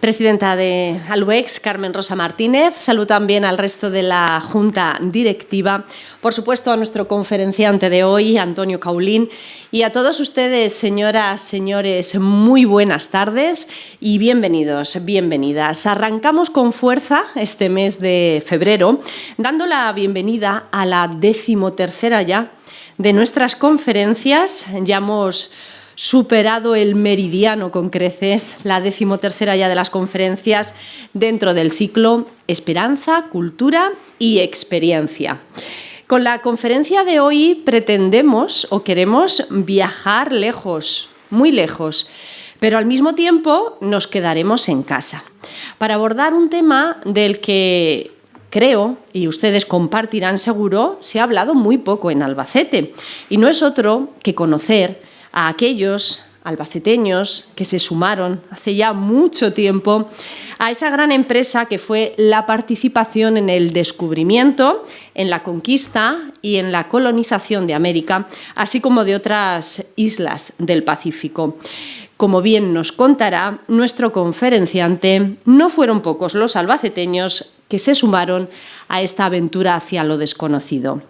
Presidenta de Aluex, Carmen Rosa Martínez. Saludo también al resto de la Junta Directiva. Por supuesto, a nuestro conferenciante de hoy, Antonio Caulín. Y a todos ustedes, señoras, señores, muy buenas tardes y bienvenidos, bienvenidas. Arrancamos con fuerza este mes de febrero, dando la bienvenida a la 13ª ya de nuestras conferencias. Ya hemos superado el meridiano con creces, la 13ª ya de las conferencias dentro del ciclo Esperanza, Cultura y Experiencia. Con la conferencia de hoy pretendemos o queremos viajar lejos, muy lejos, pero al mismo tiempo nos quedaremos en casa para abordar un tema del que creo, y ustedes compartirán seguro, se ha hablado muy poco en Albacete, y no es otro que conocer a aquellos albaceteños que se sumaron hace ya mucho tiempo a esa gran empresa que fue la participación en el descubrimiento, en la conquista y en la colonización de América, así como de otras islas del Pacífico. Como bien nos contará nuestro conferenciante, no fueron pocos los albaceteños que se sumaron a esta aventura hacia lo desconocido.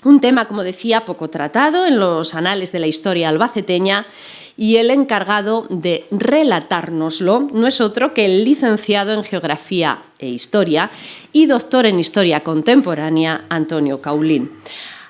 Un tema, como decía, poco tratado en los anales de la historia albaceteña, y el encargado de relatárnoslo no es otro que el licenciado en Geografía e Historia y doctor en Historia Contemporánea, Antonio Caulín.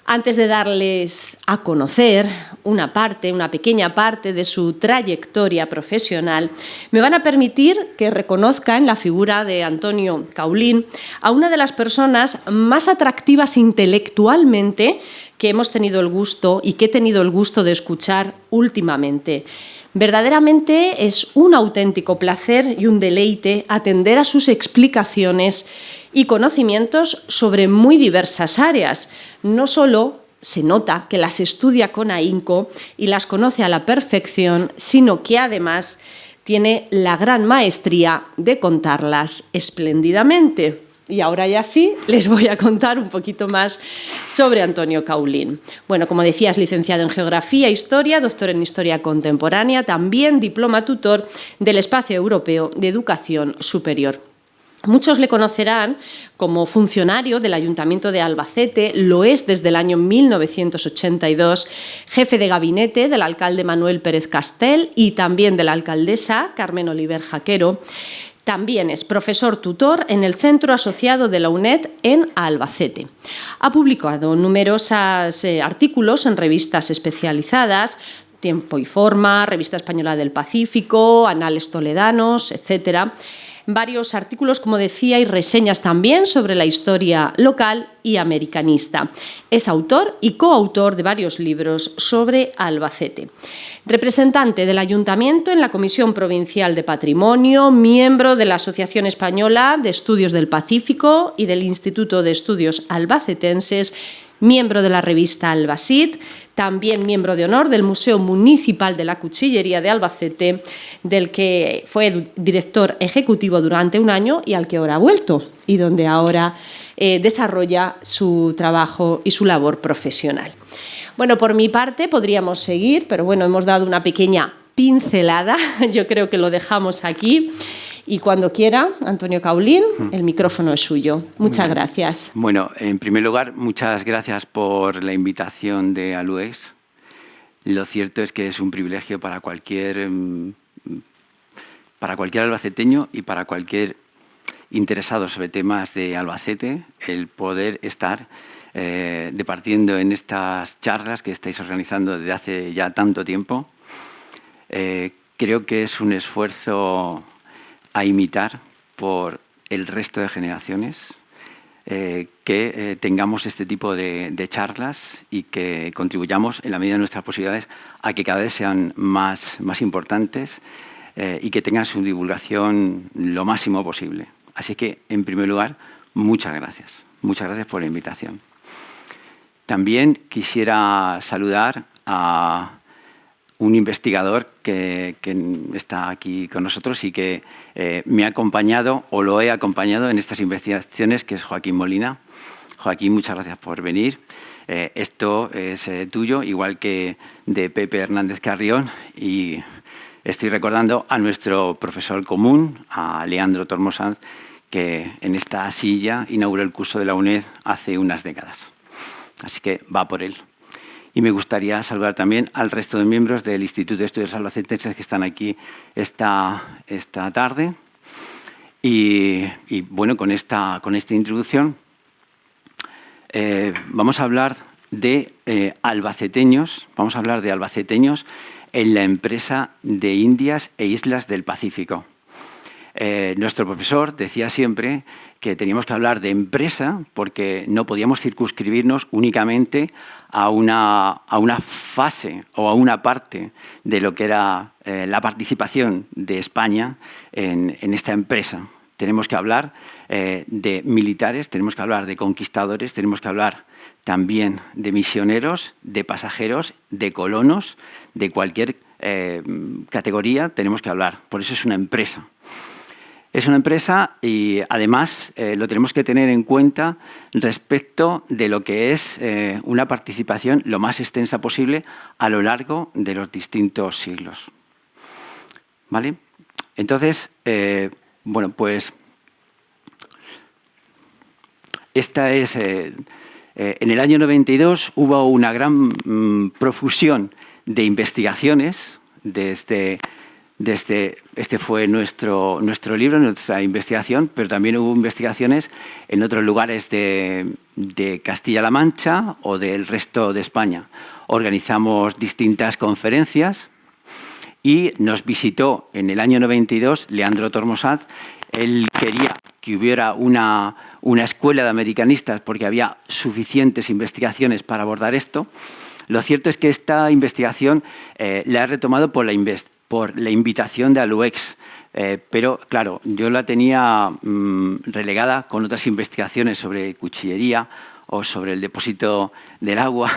Antes de darles a conocer una pequeña parte de su trayectoria profesional, me van a permitir que reconozca en la figura de Antonio Caulín a una de las personas más atractivas intelectualmente que hemos tenido el gusto y que he tenido el gusto de escuchar últimamente. Verdaderamente es un auténtico placer y un deleite atender a sus explicaciones y conocimientos sobre muy diversas áreas. No solo se nota que las estudia con ahínco y las conoce a la perfección, sino que además tiene la gran maestría de contarlas espléndidamente. Y ahora ya sí, les voy a contar un poquito más sobre Antonio Caulín. Bueno, como decía, es licenciado en Geografía e Historia, doctor en Historia Contemporánea, también diploma tutor del Espacio Europeo de Educación Superior. Muchos le conocerán como funcionario del Ayuntamiento de Albacete, lo es desde el año 1982, jefe de gabinete del alcalde Manuel Pérez Castel y también de la alcaldesa Carmen Oliver Jaquero. También es profesor tutor en el Centro Asociado de la UNED en Albacete. Ha publicado numerosos artículos en revistas especializadas, Tiempo y Forma, Revista Española del Pacífico, Anales Toledanos, etcétera. Varios artículos, como decía, y reseñas también sobre la historia local y americanista. Es autor y coautor de varios libros sobre Albacete. Representante del Ayuntamiento en la Comisión Provincial de Patrimonio, miembro de la Asociación Española de Estudios del Pacífico y del Instituto de Estudios Albacetenses, miembro de la revista Albacit, también miembro de honor del Museo Municipal de la Cuchillería de Albacete, del que fue director ejecutivo durante un año y al que ahora ha vuelto, y donde ahora desarrolla su trabajo y su labor profesional. Bueno, por mi parte podríamos seguir, pero bueno, hemos dado una pequeña pincelada, yo creo que lo dejamos aquí. Y cuando quiera, Antonio Caulín, el micrófono es suyo. Muchas gracias. Bueno, en primer lugar, muchas gracias por la invitación de Aluex. Lo cierto es que es un privilegio para cualquier albaceteño y para cualquier interesado sobre temas de Albacete el poder estar departiendo en estas charlas que estáis organizando desde hace ya tanto tiempo. Creo que es un esfuerzo a imitar por el resto de generaciones, que tengamos este tipo de charlas y que contribuyamos en la medida de nuestras posibilidades a que cada vez sean más importantes y que tengan su divulgación lo máximo posible. Así que, en primer lugar, muchas gracias. Muchas gracias por la invitación. También quisiera saludar a un investigador que está aquí con nosotros y que me ha acompañado o lo he acompañado en estas investigaciones, que es Joaquín Molina. Joaquín, muchas gracias por venir. Esto es tuyo, igual que de Pepe Hernández Carrión, y estoy recordando a nuestro profesor común, a Leandro Tormosanz, que en esta silla inauguró el curso de la UNED hace unas décadas. Así que va por él. Y me gustaría saludar también al resto de miembros del Instituto de Estudios Albacetenses que están aquí esta tarde. Y bueno, con esta introducción vamos a hablar de albaceteños. Vamos a hablar de albaceteños en la empresa de Indias e Islas del Pacífico. Nuestro profesor decía siempre que teníamos que hablar de empresa porque no podíamos circunscribirnos únicamente a una fase o a una parte de lo que era la participación de España en esta empresa. Tenemos que hablar de militares, tenemos que hablar de conquistadores, tenemos que hablar también de misioneros, de pasajeros, de colonos, de cualquier categoría tenemos que hablar. Por eso es una empresa. Es una empresa y además lo tenemos que tener en cuenta respecto de lo que es una participación lo más extensa posible a lo largo de los distintos siglos. ¿Vale? Entonces, bueno, pues esta es... en el año 92 hubo una gran profusión de investigaciones este fue nuestro libro, nuestra investigación, pero también hubo investigaciones en otros lugares de Castilla-La Mancha o del resto de España. Organizamos distintas conferencias y nos visitó en el año 92 Leandro Tormosanz. Él quería que hubiera una escuela de americanistas porque había suficientes investigaciones para abordar esto. Lo cierto es que esta investigación la he retomado por la invitación de Aluex, pero claro, yo la tenía relegada con otras investigaciones sobre cuchillería o sobre el depósito del agua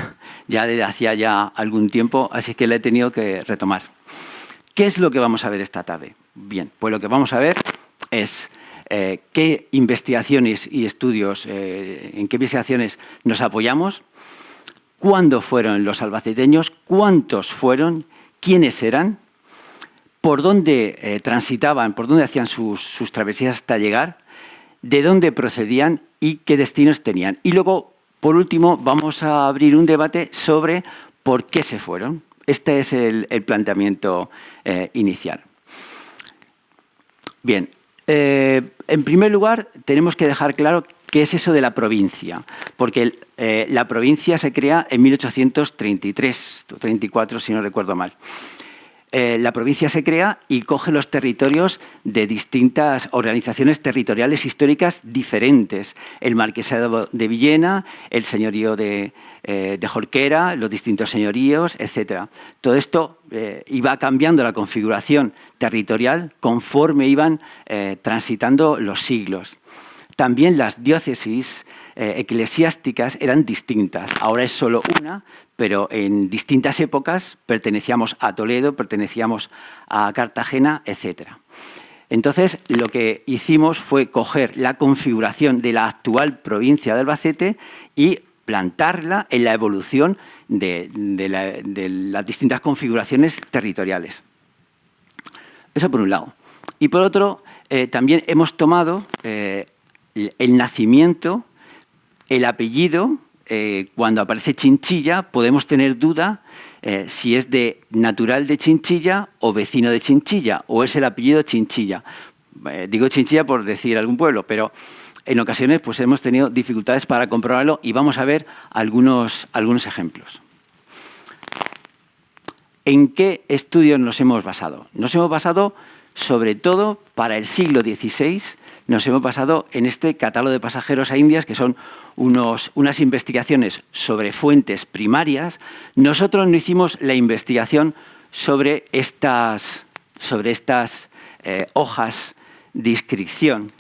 ya desde hacía ya algún tiempo, así que la he tenido que retomar. ¿Qué es lo que vamos a ver esta tarde? Bien, pues lo que vamos a ver es qué investigaciones y estudios, en qué investigaciones nos apoyamos, cuándo fueron los albaceteños, cuántos fueron, quiénes eran, por dónde transitaban, por dónde hacían sus travesías hasta llegar, de dónde procedían y qué destinos tenían. Y luego, por último, vamos a abrir un debate sobre por qué se fueron. Este es el planteamiento inicial. Bien, en primer lugar, tenemos que dejar claro qué es eso de la provincia, porque la provincia se crea en 1833, 34 si no recuerdo mal. La provincia se crea y coge los territorios de distintas organizaciones territoriales históricas diferentes. El marquesado de Villena, el señorío de Jorquera, los distintos señoríos, etc. Todo esto iba cambiando la configuración territorial conforme iban transitando los siglos. También las diócesis eclesiásticas eran distintas. Ahora es solo una, pero en distintas épocas pertenecíamos a Toledo, pertenecíamos a Cartagena, etc. Entonces, lo que hicimos fue coger la configuración de la actual provincia de Albacete y plantarla en la evolución de las distintas configuraciones territoriales. Eso por un lado. Y por otro, también hemos tomado el nacimiento, el apellido. Cuando aparece Chinchilla podemos tener duda si es de natural de Chinchilla o vecino de Chinchilla, o es el apellido Chinchilla. Digo Chinchilla por decir algún pueblo, pero en ocasiones pues, hemos tenido dificultades para comprobarlo y vamos a ver algunos ejemplos. ¿En qué estudios nos hemos basado? Nos hemos basado sobre todo para el siglo XVI. Nos hemos basado en este catálogo de pasajeros a Indias, que son unas investigaciones sobre fuentes primarias. Nosotros no hicimos la investigación sobre estas hojas de inscripción,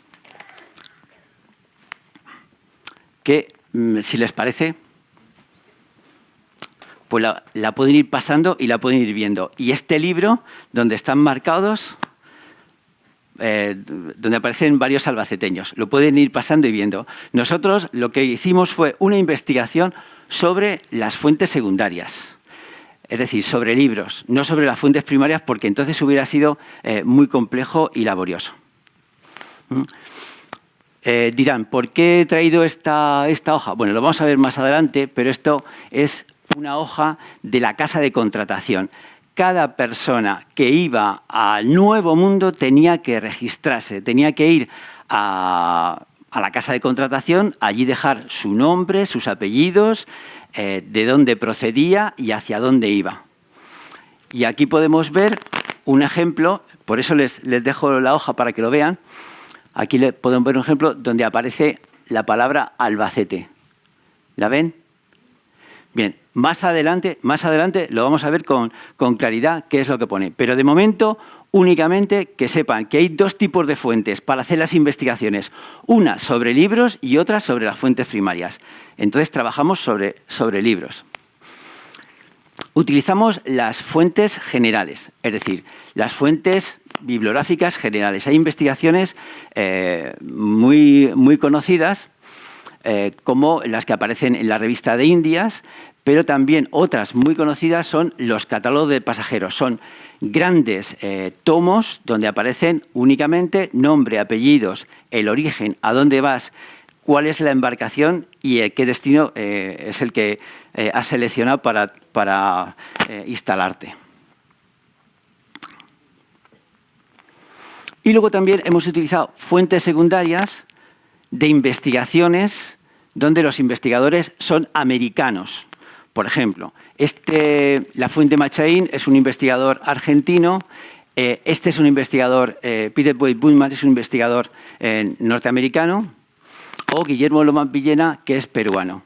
que, si les parece, pues la pueden ir pasando y la pueden ir viendo. Y este libro, donde están marcados... donde aparecen varios albaceteños. Lo pueden ir pasando y viendo. Nosotros lo que hicimos fue una investigación sobre las fuentes secundarias. es decir, sobre libros, no sobre las fuentes primarias, porque entonces hubiera sido muy complejo y laborioso. Dirán, ¿por qué he traído esta hoja? Bueno, lo vamos a ver más adelante, pero esto es una hoja de la casa de contratación. Cada persona que iba al Nuevo Mundo tenía que registrarse, tenía que ir a la casa de contratación, allí dejar su nombre, sus apellidos, de dónde procedía y hacia dónde iba. Y aquí podemos ver un ejemplo, por eso les dejo la hoja para que lo vean. Aquí podemos ver un ejemplo donde aparece la palabra Albacete. ¿La ven? Bien, más adelante lo vamos a ver con claridad qué es lo que pone. Pero de momento, únicamente que sepan que hay dos tipos de fuentes para hacer las investigaciones. Una sobre libros y otra sobre las fuentes primarias. Entonces trabajamos sobre libros. Utilizamos las fuentes generales, es decir, las fuentes bibliográficas generales. Hay investigaciones muy conocidas, como las que aparecen en la Revista de Indias, pero también otras muy conocidas son los catálogos de pasajeros. Son grandes tomos donde aparecen únicamente nombre, apellidos, el origen, a dónde vas, cuál es la embarcación y qué destino es el que has seleccionado para instalarte. Y luego también hemos utilizado fuentes secundarias de investigaciones donde los investigadores son americanos. Por ejemplo, la fuente Machain es un investigador argentino, este es un investigador, Peter Boyd Bullman es un investigador norteamericano, o Guillermo Lomán Villena, que es peruano,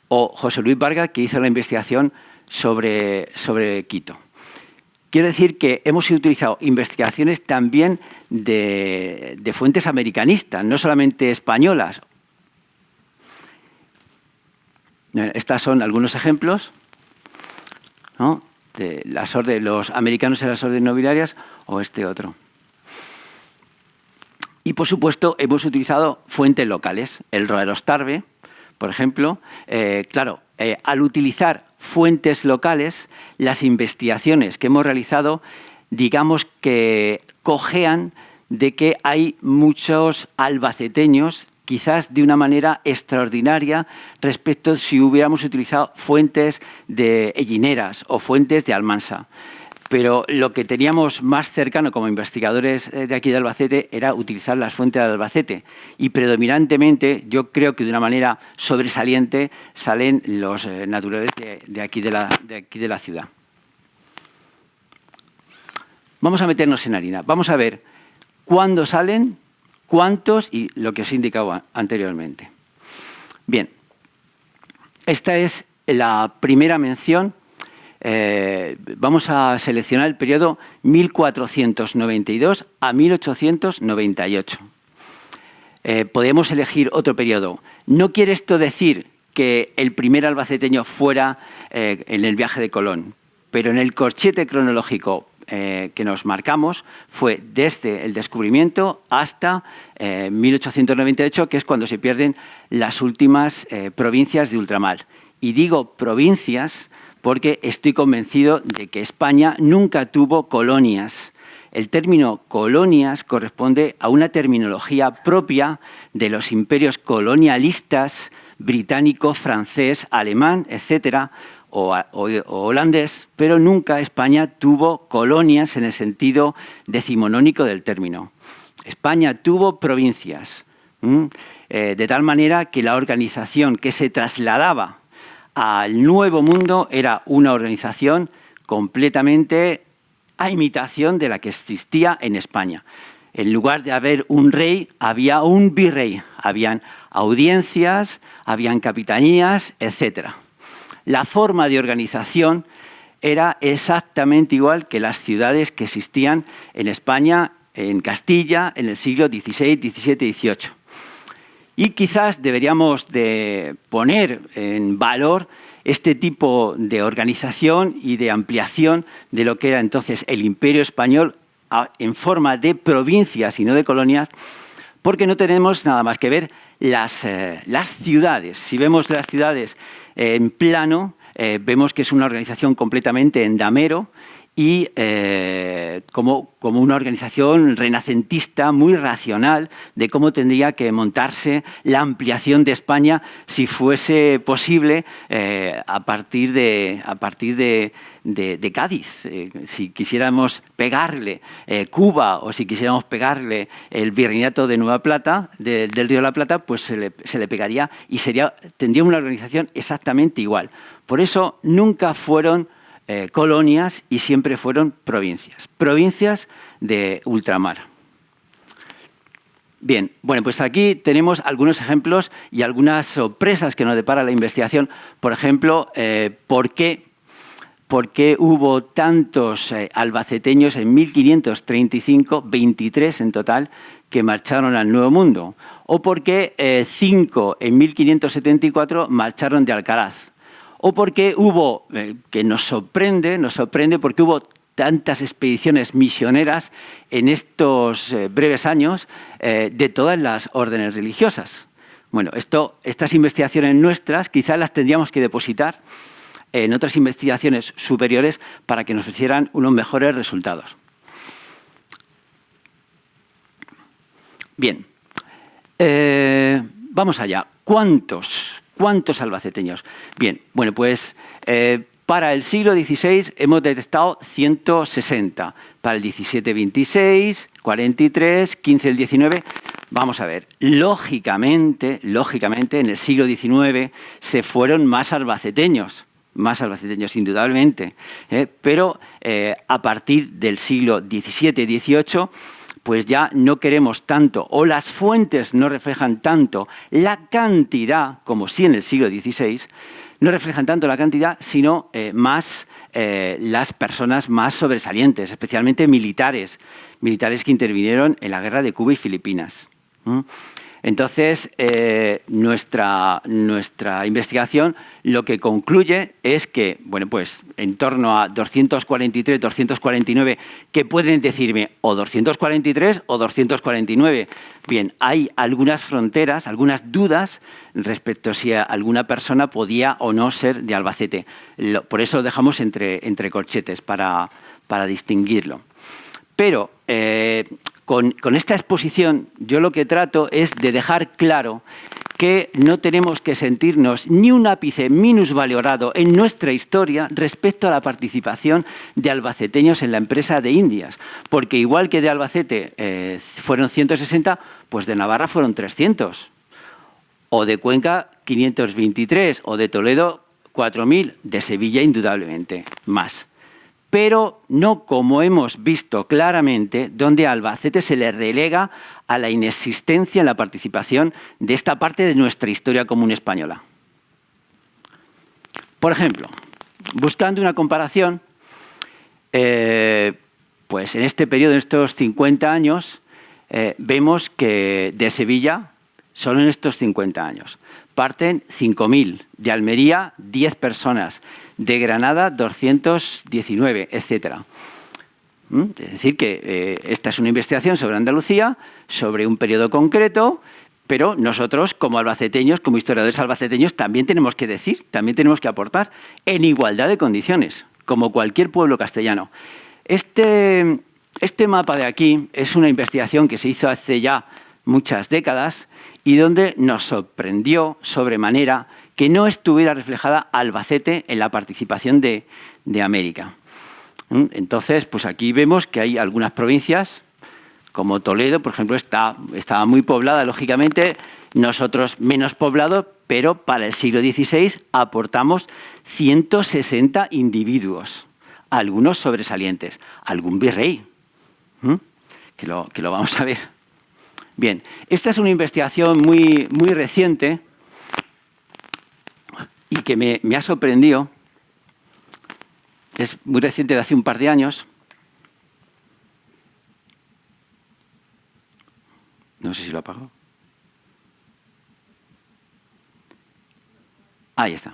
o José Luis Vargas, que hizo la investigación sobre Quito. Quiero decir que hemos utilizado investigaciones también de fuentes americanistas, no solamente españolas. Estos son algunos ejemplos, ¿no?, de los americanos en las órdenes nobiliarias o este otro. Y, por supuesto, hemos utilizado fuentes locales. El Roerostarbe, por ejemplo, claro, al utilizar fuentes locales, las investigaciones que hemos realizado, digamos que cojean de que hay muchos albaceteños, quizás de una manera extraordinaria respecto a si hubiéramos utilizado fuentes de Ellineras o fuentes de Almansa. Pero lo que teníamos más cercano como investigadores de aquí de Albacete era utilizar las fuentes de Albacete. Y predominantemente, yo creo que de una manera sobresaliente, salen los naturales de aquí de la ciudad. Vamos a meternos en harina. Vamos a ver cuándo salen, cuántos y lo que os he indicado anteriormente. Bien, esta es la primera mención. Vamos a seleccionar el periodo 1492 a 1898. Podemos elegir otro periodo. No quiere esto decir que el primer albaceteño fuera en el viaje de Colón, pero en el corchete cronológico que nos marcamos fue desde el descubrimiento hasta 1898, que es cuando se pierden las últimas provincias de ultramar. Y digo provincias porque estoy convencido de que España nunca tuvo colonias. El término colonias corresponde a una terminología propia de los imperios colonialistas británico, francés, alemán, etcétera, o holandés, pero nunca España tuvo colonias en el sentido decimonónico del término. España tuvo provincias, de tal manera que la organización que se trasladaba al Nuevo Mundo era una organización completamente a imitación de la que existía en España. En lugar de haber un rey, había un virrey, habían audiencias, habían capitanías, etc. La forma de organización era exactamente igual que las ciudades que existían en España, en Castilla, en el siglo XVI, XVII y XVIII. Y quizás deberíamos de poner en valor este tipo de organización y de ampliación de lo que era entonces el Imperio Español en forma de provincias y no de colonias, porque no tenemos nada más que ver las ciudades. Si vemos las ciudades en plano, vemos que es una organización completamente en damero y como una organización renacentista muy racional de cómo tendría que montarse la ampliación de España si fuese posible a partir de Cádiz. Si quisiéramos pegarle Cuba o si quisiéramos pegarle el virreinato de Nueva Plata, del Río de la Plata, pues se le pegaría y tendría una organización exactamente igual. Por eso nunca fueron colonias y siempre fueron provincias de ultramar. Bien, bueno, pues aquí tenemos algunos ejemplos y algunas sorpresas que nos depara la investigación. Por ejemplo, ¿por qué hubo tantos albaceteños en 1535, 23 en total, que marcharon al Nuevo Mundo? ¿O por qué 5 en 1574 marcharon de Alcaraz? ¿O por qué hubo, que nos sorprende porque hubo tantas expediciones misioneras en estos breves años de todas las órdenes religiosas? Bueno, estas investigaciones nuestras quizás las tendríamos que depositar en otras investigaciones superiores para que nos ofrecieran unos mejores resultados. Bien, vamos allá. ¿Cuántos albaceteños? Bien, bueno, pues para el siglo XVI hemos detectado 160. Para el XVII, 26, 43, XV, el 19. Vamos a ver, lógicamente, en el siglo XIX se fueron más albaceteños indudablemente, pero a partir del siglo XVII, XVIII, pues ya no queremos tanto, o las fuentes no reflejan tanto la cantidad, como sí en el siglo XVI, no reflejan tanto la cantidad, sino más las personas más sobresalientes, especialmente militares que intervinieron en la guerra de Cuba y Filipinas. Entonces, nuestra investigación lo que concluye es que, bueno, pues en torno a 243, 249, que pueden decirme o 243 o 249. Bien, hay algunas fronteras, algunas dudas respecto a si alguna persona podía o no ser de Albacete. Por eso lo dejamos entre corchetes para distinguirlo. Pero con esta exposición yo lo que trato es de dejar claro que no tenemos que sentirnos ni un ápice minusvalorado en nuestra historia respecto a la participación de albaceteños en la empresa de Indias, porque igual que de Albacete fueron 160, pues de Navarra fueron 300, o de Cuenca 523, o de Toledo 4.000, de Sevilla indudablemente más. Pero no como hemos visto claramente, donde a Albacete se le relega a la inexistencia en la participación de esta parte de nuestra historia común española. Por ejemplo, buscando una comparación, pues en este periodo, en estos 50 años, vemos que de Sevilla, solo en estos 50 años, parten 5.000, de Almería 10 personas, de Granada 219, etc. Es decir, que esta es una investigación sobre Andalucía, sobre un periodo concreto, pero nosotros como albaceteños, como historiadores albaceteños, también tenemos que decir, también tenemos que aportar en igualdad de condiciones, como cualquier pueblo castellano. Este mapa de aquí es una investigación que se hizo hace ya muchas décadas y donde nos sorprendió sobremanera que no estuviera reflejada Albacete en la participación de América. Entonces, pues aquí vemos que hay algunas provincias, como Toledo, por ejemplo, estaba muy poblada, lógicamente, nosotros menos poblados, pero para el siglo XVI aportamos 160 individuos, algunos sobresalientes, algún virrey, que lo vamos a ver. Bien, esta es una investigación muy reciente y que me ha sorprendido. Es muy reciente, de hace un par de años. No sé si lo apago. Ahí está.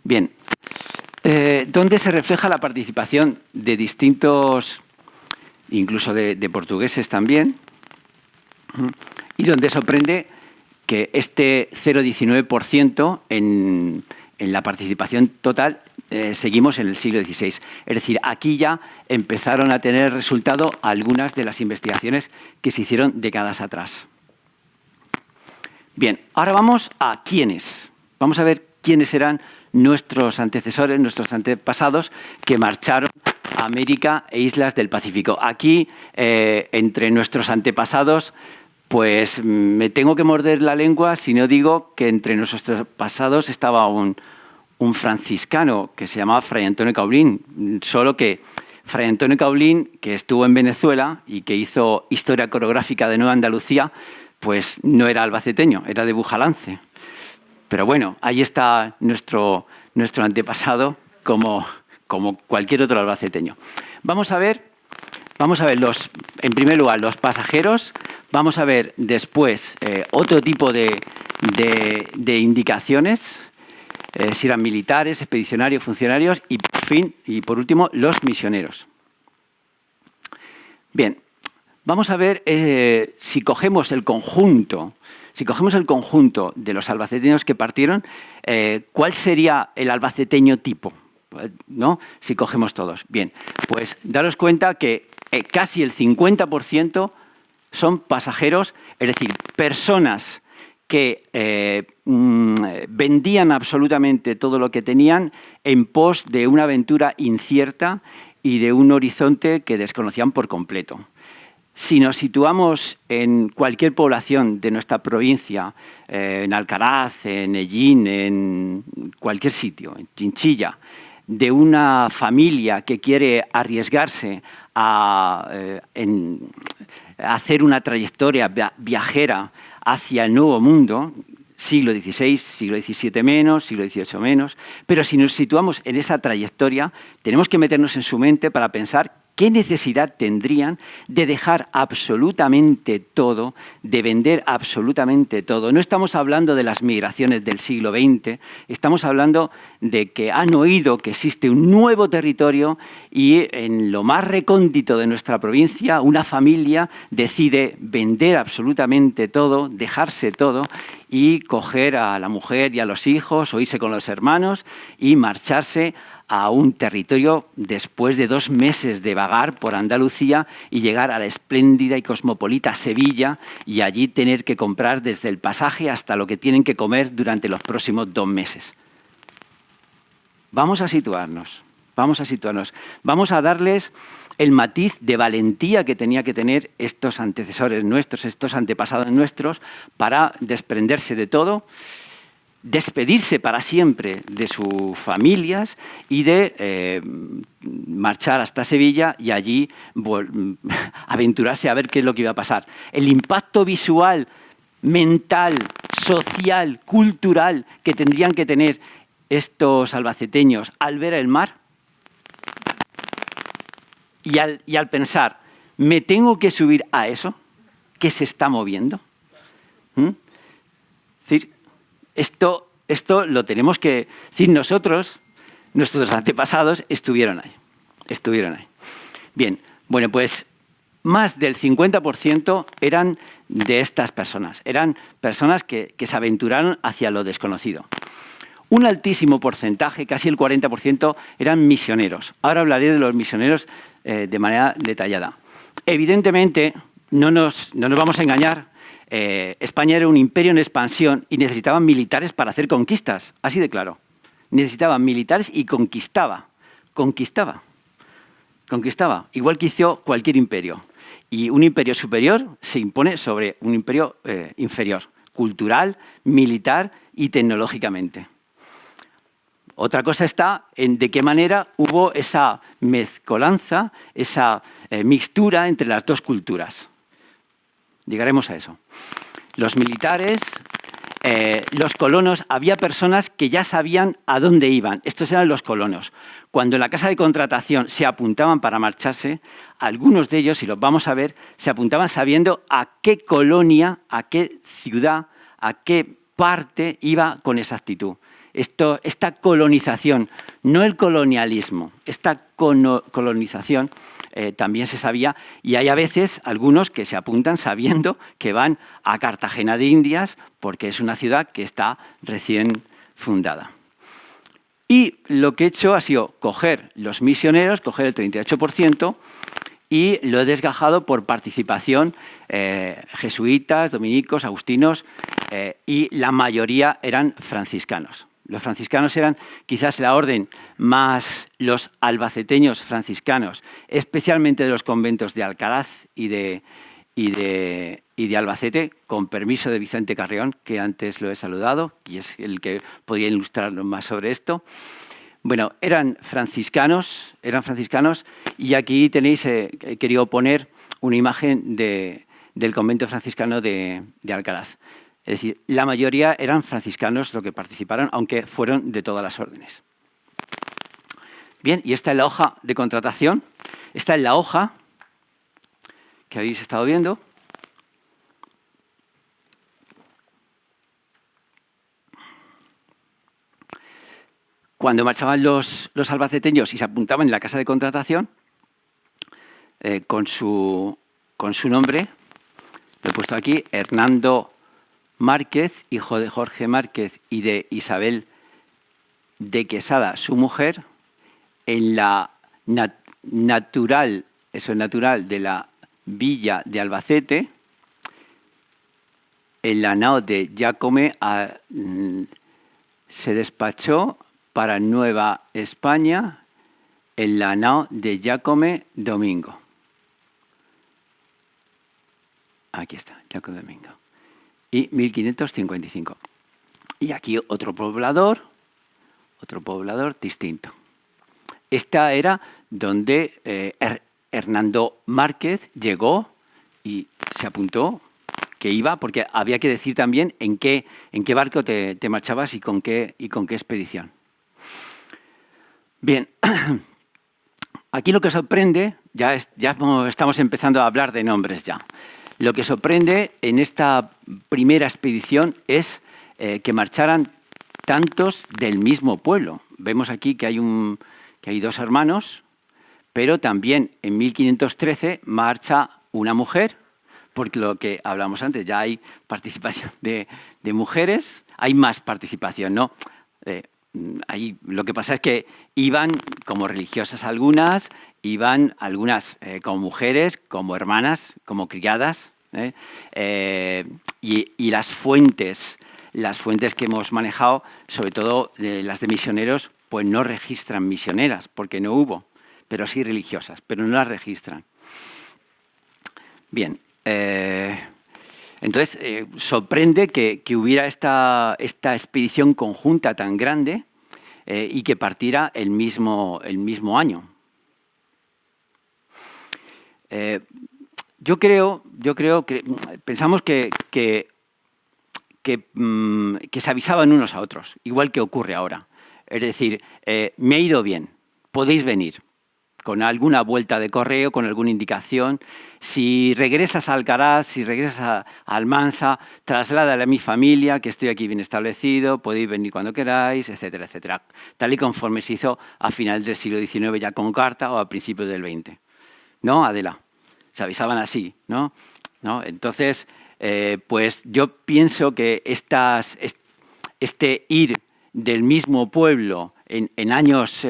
Bien. ¿Dónde se refleja la participación de distintos, incluso de portugueses también? y donde sorprende que este 0,19% en la participación total seguimos en el siglo XVI. Es decir, aquí ya empezaron a tener resultado algunas de las investigaciones que se hicieron décadas atrás. Bien, ahora vamos a quiénes. Vamos a ver quiénes eran nuestros antecesores, nuestros antepasados que marcharon a América e islas del Pacífico. Aquí, entre nuestros antepasados, pues me tengo que morder la lengua si no digo que entre nuestros antepasados estaba un franciscano que se llamaba Fray Antonio Caulín, solo que Fray Antonio Caulín, que estuvo en Venezuela y que hizo historia coreográfica de Nueva Andalucía, pues no era albaceteño, era de Bujalance. Pero bueno, ahí está nuestro antepasado como cualquier otro albaceteño. Vamos a ver en primer lugar los pasajeros, vamos a ver después otro tipo de indicaciones, si eran militares, expedicionarios, funcionarios y por último los misioneros. Bien, vamos a ver si cogemos el conjunto de los albaceteños que partieron, ¿cuál sería el albaceteño tipo? ¿No? Si cogemos todos. Bien, pues daros cuenta que casi el 50% son pasajeros, es decir, personas que vendían absolutamente todo lo que tenían en pos de una aventura incierta y de un horizonte que desconocían por completo. Si nos situamos en cualquier población de nuestra provincia, en Alcaraz, en Ellín, en cualquier sitio, en Chinchilla, de una familia que quiere arriesgarse a hacer una trayectoria viajera hacia el Nuevo Mundo, siglo XVI, siglo XVII menos, siglo XVIII menos, pero si nos situamos en esa trayectoria, tenemos que meternos en su mente para pensar qué necesidad tendrían de dejar absolutamente todo, de vender absolutamente todo. No estamos hablando de las migraciones del siglo XX, estamos hablando de que han oído que existe un nuevo territorio y en lo más recóndito de nuestra provincia una familia decide vender absolutamente todo, dejarse todo y coger a la mujer y a los hijos o irse con los hermanos y marcharse a un territorio después de 2 meses de vagar por Andalucía y llegar a la espléndida y cosmopolita Sevilla y allí tener que comprar desde el pasaje hasta lo que tienen que comer durante los próximos 2 meses. Vamos a situarnos, vamos a darles el matiz de valentía que tenía que tener estos antecesores nuestros, estos antepasados nuestros, para desprenderse de todo, despedirse para siempre de sus familias y de marchar hasta Sevilla y allí aventurarse a ver qué es lo que iba a pasar. El impacto visual, mental, social, cultural que tendrían que tener estos albaceteños al ver el mar y al pensar, ¿me tengo que subir a eso que se está moviendo? Es decir, esto lo tenemos que decir nosotros, nuestros antepasados estuvieron ahí. Bien, bueno, pues más del 50% eran de estas personas. Eran personas que se aventuraron hacia lo desconocido. Un altísimo porcentaje, casi el 40%, eran misioneros. Ahora hablaré de los misioneros de manera detallada. Evidentemente, no nos vamos a engañar, España era un imperio en expansión y necesitaban militares para hacer conquistas, así de claro. Necesitaban militares y conquistaba, igual que hizo cualquier imperio. Y un imperio superior se impone sobre un imperio inferior, cultural, militar y tecnológicamente. Otra cosa está en de qué manera hubo esa mezcolanza, esa mixtura entre las dos culturas. Llegaremos a eso. Los militares, los colonos, había personas que ya sabían a dónde iban. Estos eran los colonos. Cuando en la casa de contratación se apuntaban para marcharse, algunos de ellos, y los vamos a ver, se apuntaban sabiendo a qué colonia, a qué ciudad, a qué parte iba con exactitud. Esta colonización, no el colonialismo, esta colonización también se sabía, y hay a veces algunos que se apuntan sabiendo que van a Cartagena de Indias porque es una ciudad que está recién fundada. Y lo que he hecho ha sido coger los misioneros, coger el 38%, y lo he desgajado por participación jesuitas, dominicos, agustinos, y la mayoría eran franciscanos. Los franciscanos eran quizás la orden más, los albaceteños franciscanos, especialmente de los conventos de Alcaraz y de Albacete, con permiso de Vicente Carrión, que antes lo he saludado, y es el que podría ilustrarnos más sobre esto. Bueno, eran franciscanos, y aquí tenéis, he querido poner una imagen del convento franciscano de Alcaraz. Es decir, la mayoría eran franciscanos los que participaron, aunque fueron de todas las órdenes. Bien, y esta es la hoja de contratación. Esta es la hoja que habéis estado viendo. Cuando marchaban los albaceteños y se apuntaban en la casa de contratación, con su nombre, lo he puesto aquí, Hernando Márquez, hijo de Jorge Márquez y de Isabel de Quesada, su mujer, en la natural de la villa de Albacete, en la nao de Giacome, se despachó para Nueva España en la nao de Giacome Domingo. Aquí está, Giacome Domingo. Y 1555. Y aquí otro poblador distinto. Esta era donde Hernando Márquez llegó y se apuntó que iba, porque había que decir también en qué barco te marchabas y con qué expedición. Bien, aquí lo que sorprende, ya estamos empezando a hablar de nombres ya. Lo que sorprende en esta primera expedición es que marcharan tantos del mismo pueblo. Vemos aquí que hay dos hermanos, pero también en 1513 marcha una mujer, porque lo que hablamos antes, ya hay participación de mujeres, hay más participación, ¿no? Lo que pasa es que iban como religiosas algunas, iban algunas como mujeres, como hermanas, como criadas, y las fuentes que hemos manejado, sobre todo las de misioneros, pues no registran misioneras, porque no hubo, pero sí religiosas, pero no las registran. Bien, entonces sorprende que hubiera esta expedición conjunta tan grande y que partiera el mismo año. Yo creo que pensamos que se avisaban unos a otros, igual que ocurre ahora. Es decir, me ha ido bien, podéis venir, con alguna vuelta de correo, con alguna indicación. Si regresas a Alcaraz, si regresas a Almansa, trasládale a mi familia, que estoy aquí bien establecido, podéis venir cuando queráis, etcétera, etcétera. Tal y conforme se hizo a finales del siglo XIX ya con carta o a principios del XX. ¿No, Adela? Se avisaban así, ¿no? Entonces, pues yo pienso que este ir del mismo pueblo en años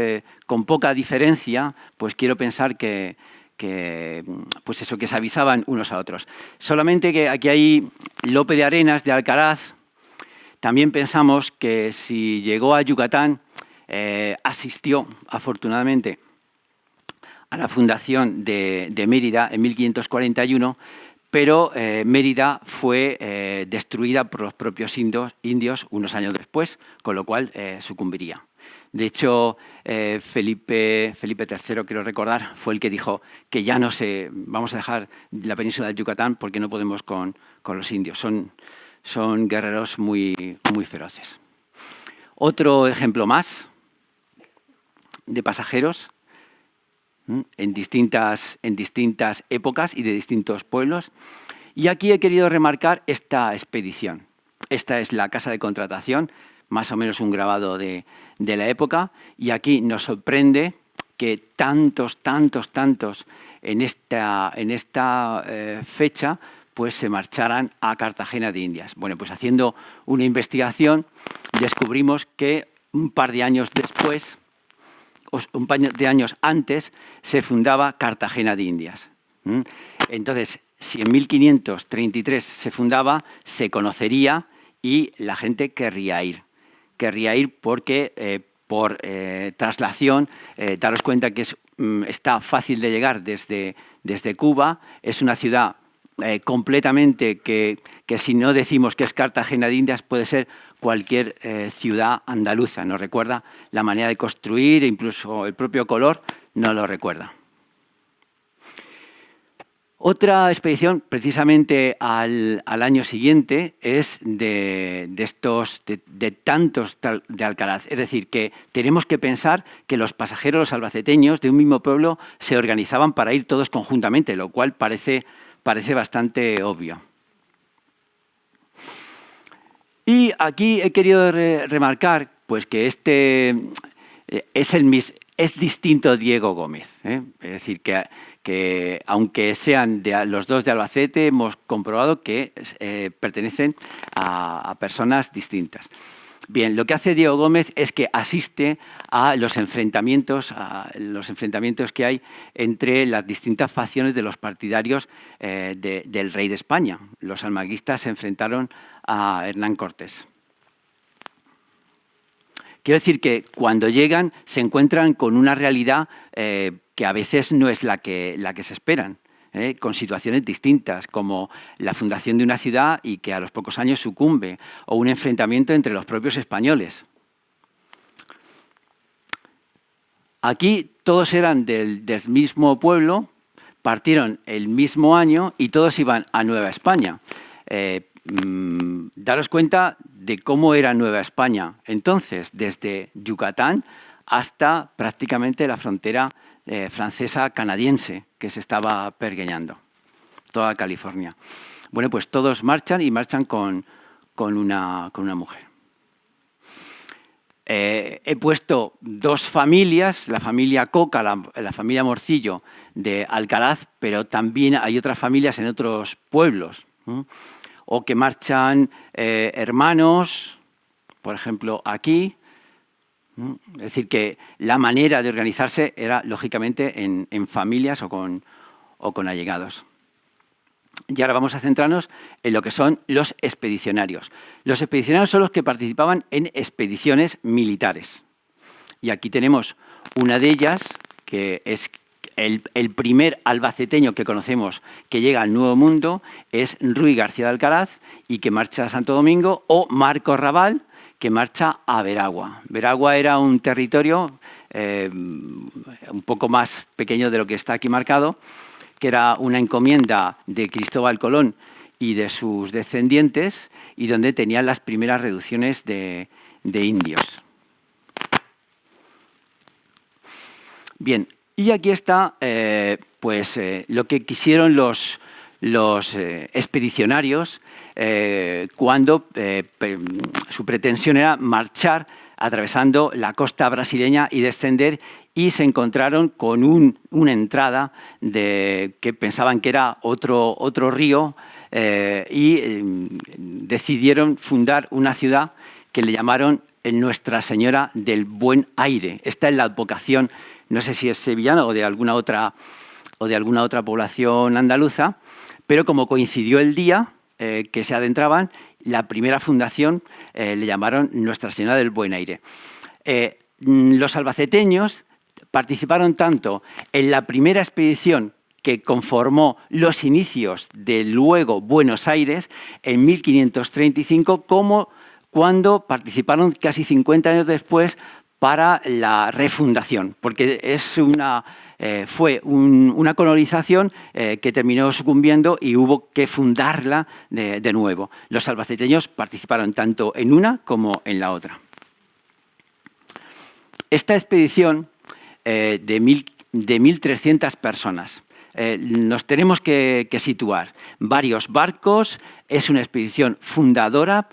con poca diferencia, pues quiero pensar que se avisaban unos a otros. Solamente que aquí hay Lope de Arenas de Alcaraz. También pensamos que si llegó a Yucatán, asistió afortunadamente a la fundación de Mérida en 1541, pero Mérida fue destruida por los propios indios unos años después, con lo cual sucumbiría. De hecho, Felipe III, quiero recordar, fue el que dijo que ya vamos a dejar la península de Yucatán porque no podemos con los indios. Son guerreros muy, muy feroces. Otro ejemplo más de pasajeros en distintas épocas y de distintos pueblos. Y aquí he querido remarcar esta expedición. Esta es la casa de contratación, más o menos un grabado de la época, y aquí nos sorprende que tantos en esta fecha pues se marcharan a Cartagena de Indias. Bueno, pues haciendo una investigación descubrimos que un par de años después, un par de años antes, se fundaba Cartagena de Indias. Entonces, si en 1533 se fundaba, se conocería y la gente querría ir. Querría ir porque, por traslación, daros cuenta que está fácil de llegar desde Cuba. Es una ciudad completamente que si no decimos que es Cartagena de Indias, puede ser cualquier ciudad andaluza. Nos recuerda la manera de construir, e incluso el propio color nos lo recuerda. Otra expedición, precisamente al año siguiente, es de tantos de Alcaraz. Es decir, que tenemos que pensar que los pasajeros, los albaceteños de un mismo pueblo, se organizaban para ir todos conjuntamente, lo cual parece bastante obvio. Y aquí he querido remarcar pues, que es distinto Diego Gómez. Es decir, que aunque sean los dos de Albacete, hemos comprobado que pertenecen a personas distintas. Bien, lo que hace Diego Gómez es que asiste a los enfrentamientos que hay entre las distintas facciones de los partidarios del rey de España. Los almaguistas se enfrentaron a Hernán Cortés. Quiero decir que cuando llegan se encuentran con una realidad que a veces no es la que se esperan. Con situaciones distintas, como la fundación de una ciudad y que a los pocos años sucumbe, o un enfrentamiento entre los propios españoles. Aquí todos eran del mismo pueblo, partieron el mismo año y todos iban a Nueva España. Daros cuenta de cómo era Nueva España entonces, desde Yucatán hasta prácticamente la frontera francesa-canadiense que se estaba pergeñando, toda California. Bueno, pues todos marchan y marchan con una mujer. He puesto dos familias, la familia Coca, la familia Morcillo de Alcaraz, pero también hay otras familias en otros pueblos, o que marchan hermanos, por ejemplo, aquí. Es decir, que la manera de organizarse era, lógicamente, en familias o con allegados. Y ahora vamos a centrarnos en lo que son los expedicionarios. Los expedicionarios son los que participaban en expediciones militares. Y aquí tenemos una de ellas, que es el primer albaceteño que conocemos que llega al Nuevo Mundo, es Ruy García de Alcaraz, y que marcha a Santo Domingo, o Marcos Raval, que marcha a Veragua. Veragua era un territorio un poco más pequeño de lo que está aquí marcado, que era una encomienda de Cristóbal Colón y de sus descendientes, y donde tenían las primeras reducciones de indios. Bien, y aquí está lo que quisieron los expedicionarios cuando su pretensión era marchar atravesando la costa brasileña y descender, y se encontraron con una entrada que pensaban que era otro río, y decidieron fundar una ciudad que le llamaron Nuestra Señora del Buen Aire. Esta es la advocación, no sé si es sevillana o de alguna otra población andaluza, pero como coincidió el día que se adentraban, la primera fundación le llamaron Nuestra Señora del Buen Aire. Los albaceteños participaron tanto en la primera expedición que conformó los inicios de luego Buenos Aires en 1535, como cuando participaron casi 50 años después para la refundación, porque fue una colonización que terminó sucumbiendo y hubo que fundarla de nuevo. Los albaceteños participaron tanto en una como en la otra. Esta expedición de 1.300 personas, nos tenemos que situar. Varios barcos, es una expedición fundadora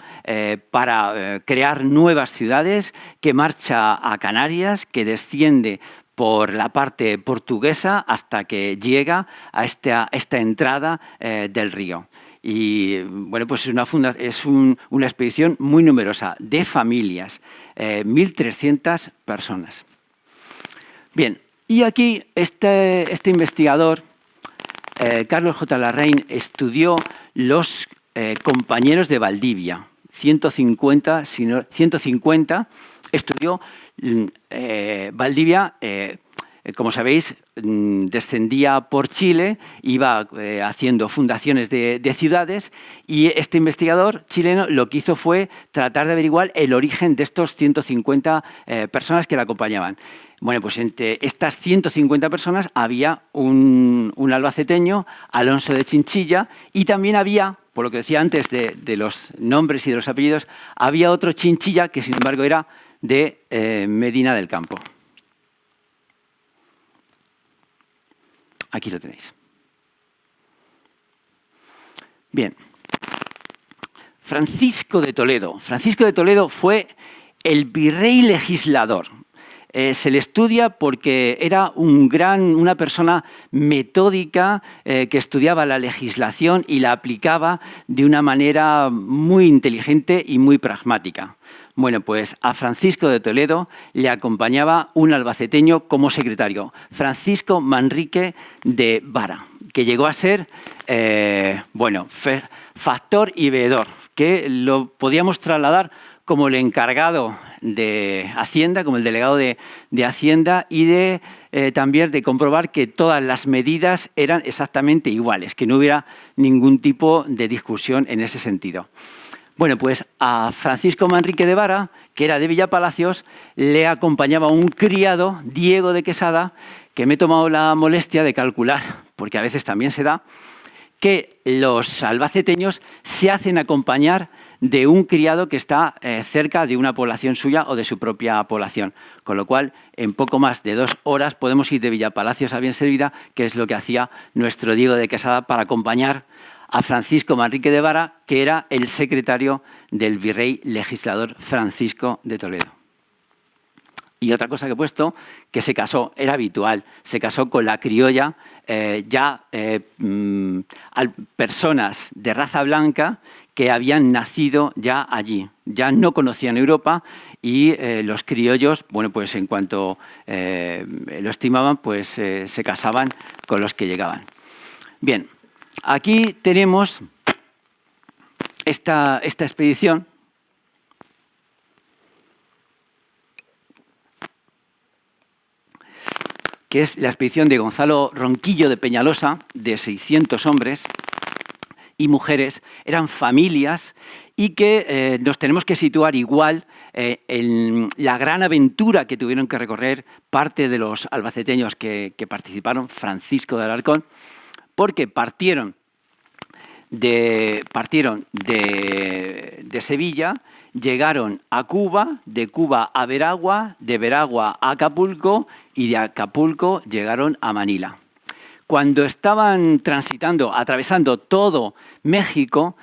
para crear nuevas ciudades, que marcha a Canarias, que desciende por la parte portuguesa hasta que llega a esta entrada del río. Y bueno, pues es una expedición muy numerosa, de familias, 1.300 personas. Bien, y aquí este investigador, Carlos J. Larraín, estudió los compañeros de Valdivia, 150 estudió Valdivia. Como sabéis, descendía por Chile, iba haciendo fundaciones de ciudades, y este investigador chileno lo que hizo fue tratar de averiguar el origen de estos 150 personas que le acompañaban. Bueno, pues entre estas 150 personas había un albaceteño, Alonso de Chinchilla, y también había, por lo que decía antes de los nombres y de los apellidos, había otro Chinchilla que sin embargo era de Medina del Campo. Aquí lo tenéis. Bien. Francisco de Toledo. Francisco de Toledo fue el virrey legislador. Se le estudia porque era una persona metódica que estudiaba la legislación y la aplicaba de una manera muy inteligente y muy pragmática. Bueno, pues a Francisco de Toledo le acompañaba un albaceteño como secretario, Francisco Manrique de Vara, que llegó a ser, factor y veedor, que lo podíamos trasladar como el encargado de Hacienda, como el delegado de Hacienda, y también de comprobar que todas las medidas eran exactamente iguales, que no hubiera ningún tipo de discusión en ese sentido. Bueno, pues a Francisco Manrique de Vara, que era de Villapalacios, le acompañaba un criado, Diego de Quesada, que me he tomado la molestia de calcular, porque a veces también se da, que los albaceteños se hacen acompañar de un criado que está cerca de una población suya o de su propia población. Con lo cual, en poco más de 2 horas podemos ir de Villapalacios a Bienservida, que es lo que hacía nuestro Diego de Quesada para acompañar a Francisco Manrique de Vara, que era el secretario del virrey legislador Francisco de Toledo. Y otra cosa que he puesto, que se casó, era habitual, se casó con la criolla, personas de raza blanca que habían nacido ya allí, ya no conocían Europa, y los criollos, bueno, pues en cuanto lo estimaban, pues se casaban con los que llegaban. Bien. Aquí tenemos esta expedición, que es la expedición de Gonzalo Ronquillo de Peñalosa, de 600 hombres y mujeres. Eran familias y que nos tenemos que situar igual en la gran aventura que tuvieron que recorrer parte de los albaceteños que participaron, Francisco de Alarcón, porque partieron de Sevilla, llegaron a Cuba, de Cuba a Veragua, de Veragua a Acapulco y de Acapulco llegaron a Manila. Cuando estaban atravesando todo México,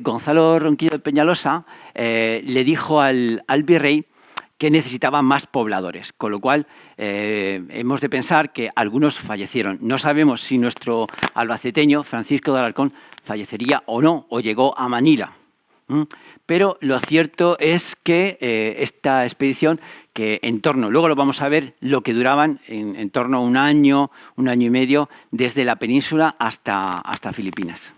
Gonzalo Ronquillo de Peñalosa le dijo al virrey que necesitaba más pobladores, con lo cual hemos de pensar que algunos fallecieron. No sabemos si nuestro albaceteño, Francisco de Alarcón, fallecería o no, o llegó a Manila. Pero lo cierto es que esta expedición, que luego lo vamos a ver, lo que duraban en torno a un año y medio, desde la península hasta Filipinas.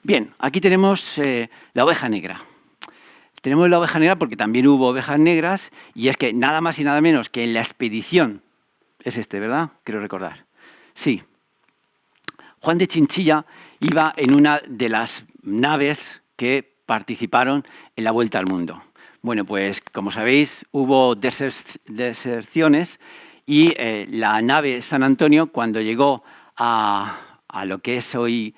Bien, aquí tenemos la oveja negra. Tenemos la oveja negra porque también hubo ovejas negras, y es que nada más y nada menos que en la expedición, es ¿verdad? Quiero recordar. Sí. Juan de Chinchilla iba en una de las naves que participaron en la Vuelta al Mundo. Bueno, pues como sabéis, hubo deserciones, y la nave San Antonio, cuando llegó a lo que es hoy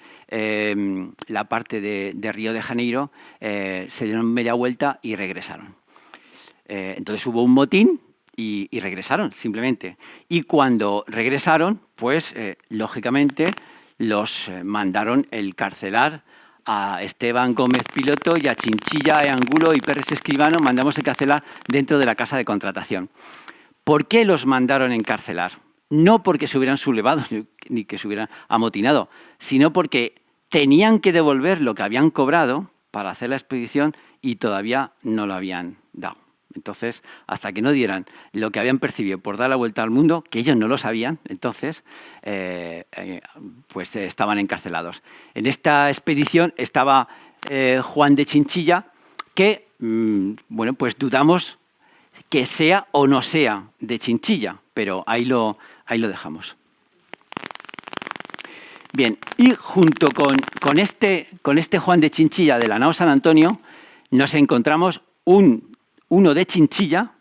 la parte de Río de Janeiro, se dieron media vuelta y regresaron. Entonces hubo un motín y regresaron simplemente. Y cuando regresaron, pues lógicamente los mandaron encarcelar a Esteban Gómez Piloto y a Chinchilla, Angulo y Pérez Escribano, mandamos encarcelar dentro de la casa de contratación. ¿Por qué los mandaron a encarcelar? No porque se hubieran sublevado ni que se hubieran amotinado, sino porque tenían que devolver lo que habían cobrado para hacer la expedición y todavía no lo habían dado. Entonces, hasta que no dieran lo que habían percibido por dar la vuelta al mundo, que ellos no lo sabían, entonces, pues estaban encarcelados. En esta expedición estaba Juan de Chinchilla, que, bueno, pues dudamos que sea o no sea de Chinchilla, pero ahí lo dejamos. Bien, y junto con este Juan de Chinchilla de la nao San Antonio, nos encontramos uno de Chinchilla,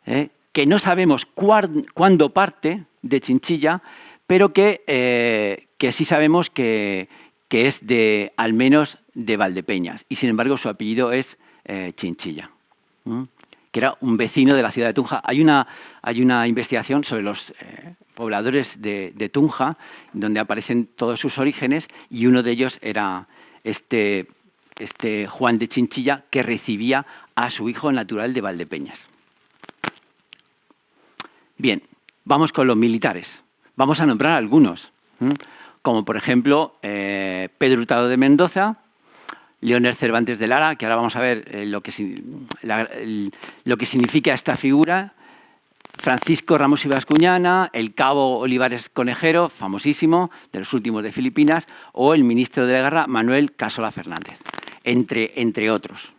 que no sabemos cuándo parte de Chinchilla, pero que sí sabemos que es al menos de Valdepeñas, y sin embargo su apellido es Chinchilla, que era un vecino de la ciudad de Tunja. Hay una investigación sobre los pobladores de Tunja, donde aparecen todos sus orígenes, y uno de ellos era este Juan de Chinchilla, que recibía a su hijo natural de Valdepeñas. Bien, vamos con los militares. Vamos a nombrar algunos, como por ejemplo Pedro Hurtado de Mendoza, Leonel Cervantes de Lara, que ahora vamos a ver lo que significa esta figura, Francisco Ramos y Bascuñana, el cabo Olivares Conejero, famosísimo, de los últimos de Filipinas, o el ministro de la Guerra, Manuel Casola Fernández, entre otros.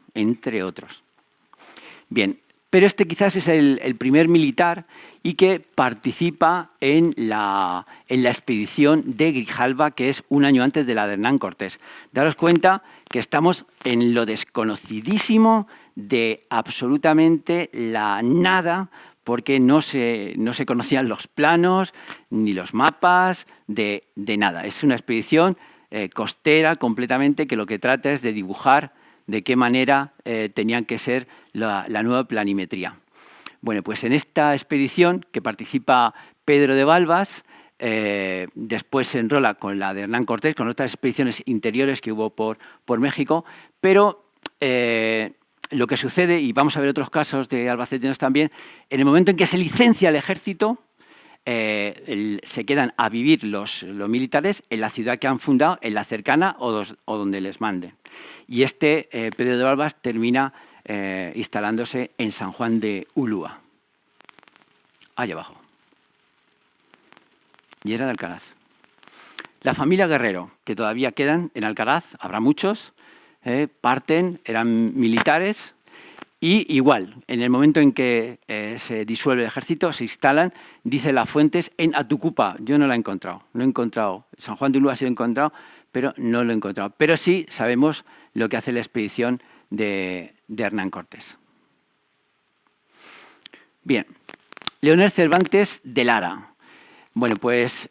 Bien, pero este quizás es el primer militar y que participa en la expedición de Grijalva, que es un año antes de la de Hernán Cortés. Daros cuenta que estamos en lo desconocidísimo de absolutamente la nada, porque no se conocían los planos ni los mapas de nada. Es una expedición costera completamente, que lo que trata es de dibujar de qué manera tenían que ser la nueva planimetría. Bueno, pues en esta expedición que participa Pedro de Balbas, después se enrola con la de Hernán Cortés, con otras expediciones interiores que hubo por México, pero lo que sucede, y vamos a ver otros casos de albaceteños también, en el momento en que se licencia el ejército, se quedan a vivir los militares en la ciudad que han fundado, en la cercana o donde les manden. Y Pedro de Balbas termina instalándose en San Juan de Ulúa, allá abajo. Y era de Alcaraz. La familia Guerrero, que todavía quedan en Alcaraz, habrá muchos, parten, eran militares, y igual, en el momento en que se disuelve el ejército, se instalan, dice Las Fuentes, en Atucupa. Yo no la he encontrado, San Juan de Ulúa sí lo he encontrado, pero no lo he encontrado. Pero sí sabemos lo que hace la expedición de Hernán Cortés. Bien, Leonel Cervantes de Lara. Bueno, pues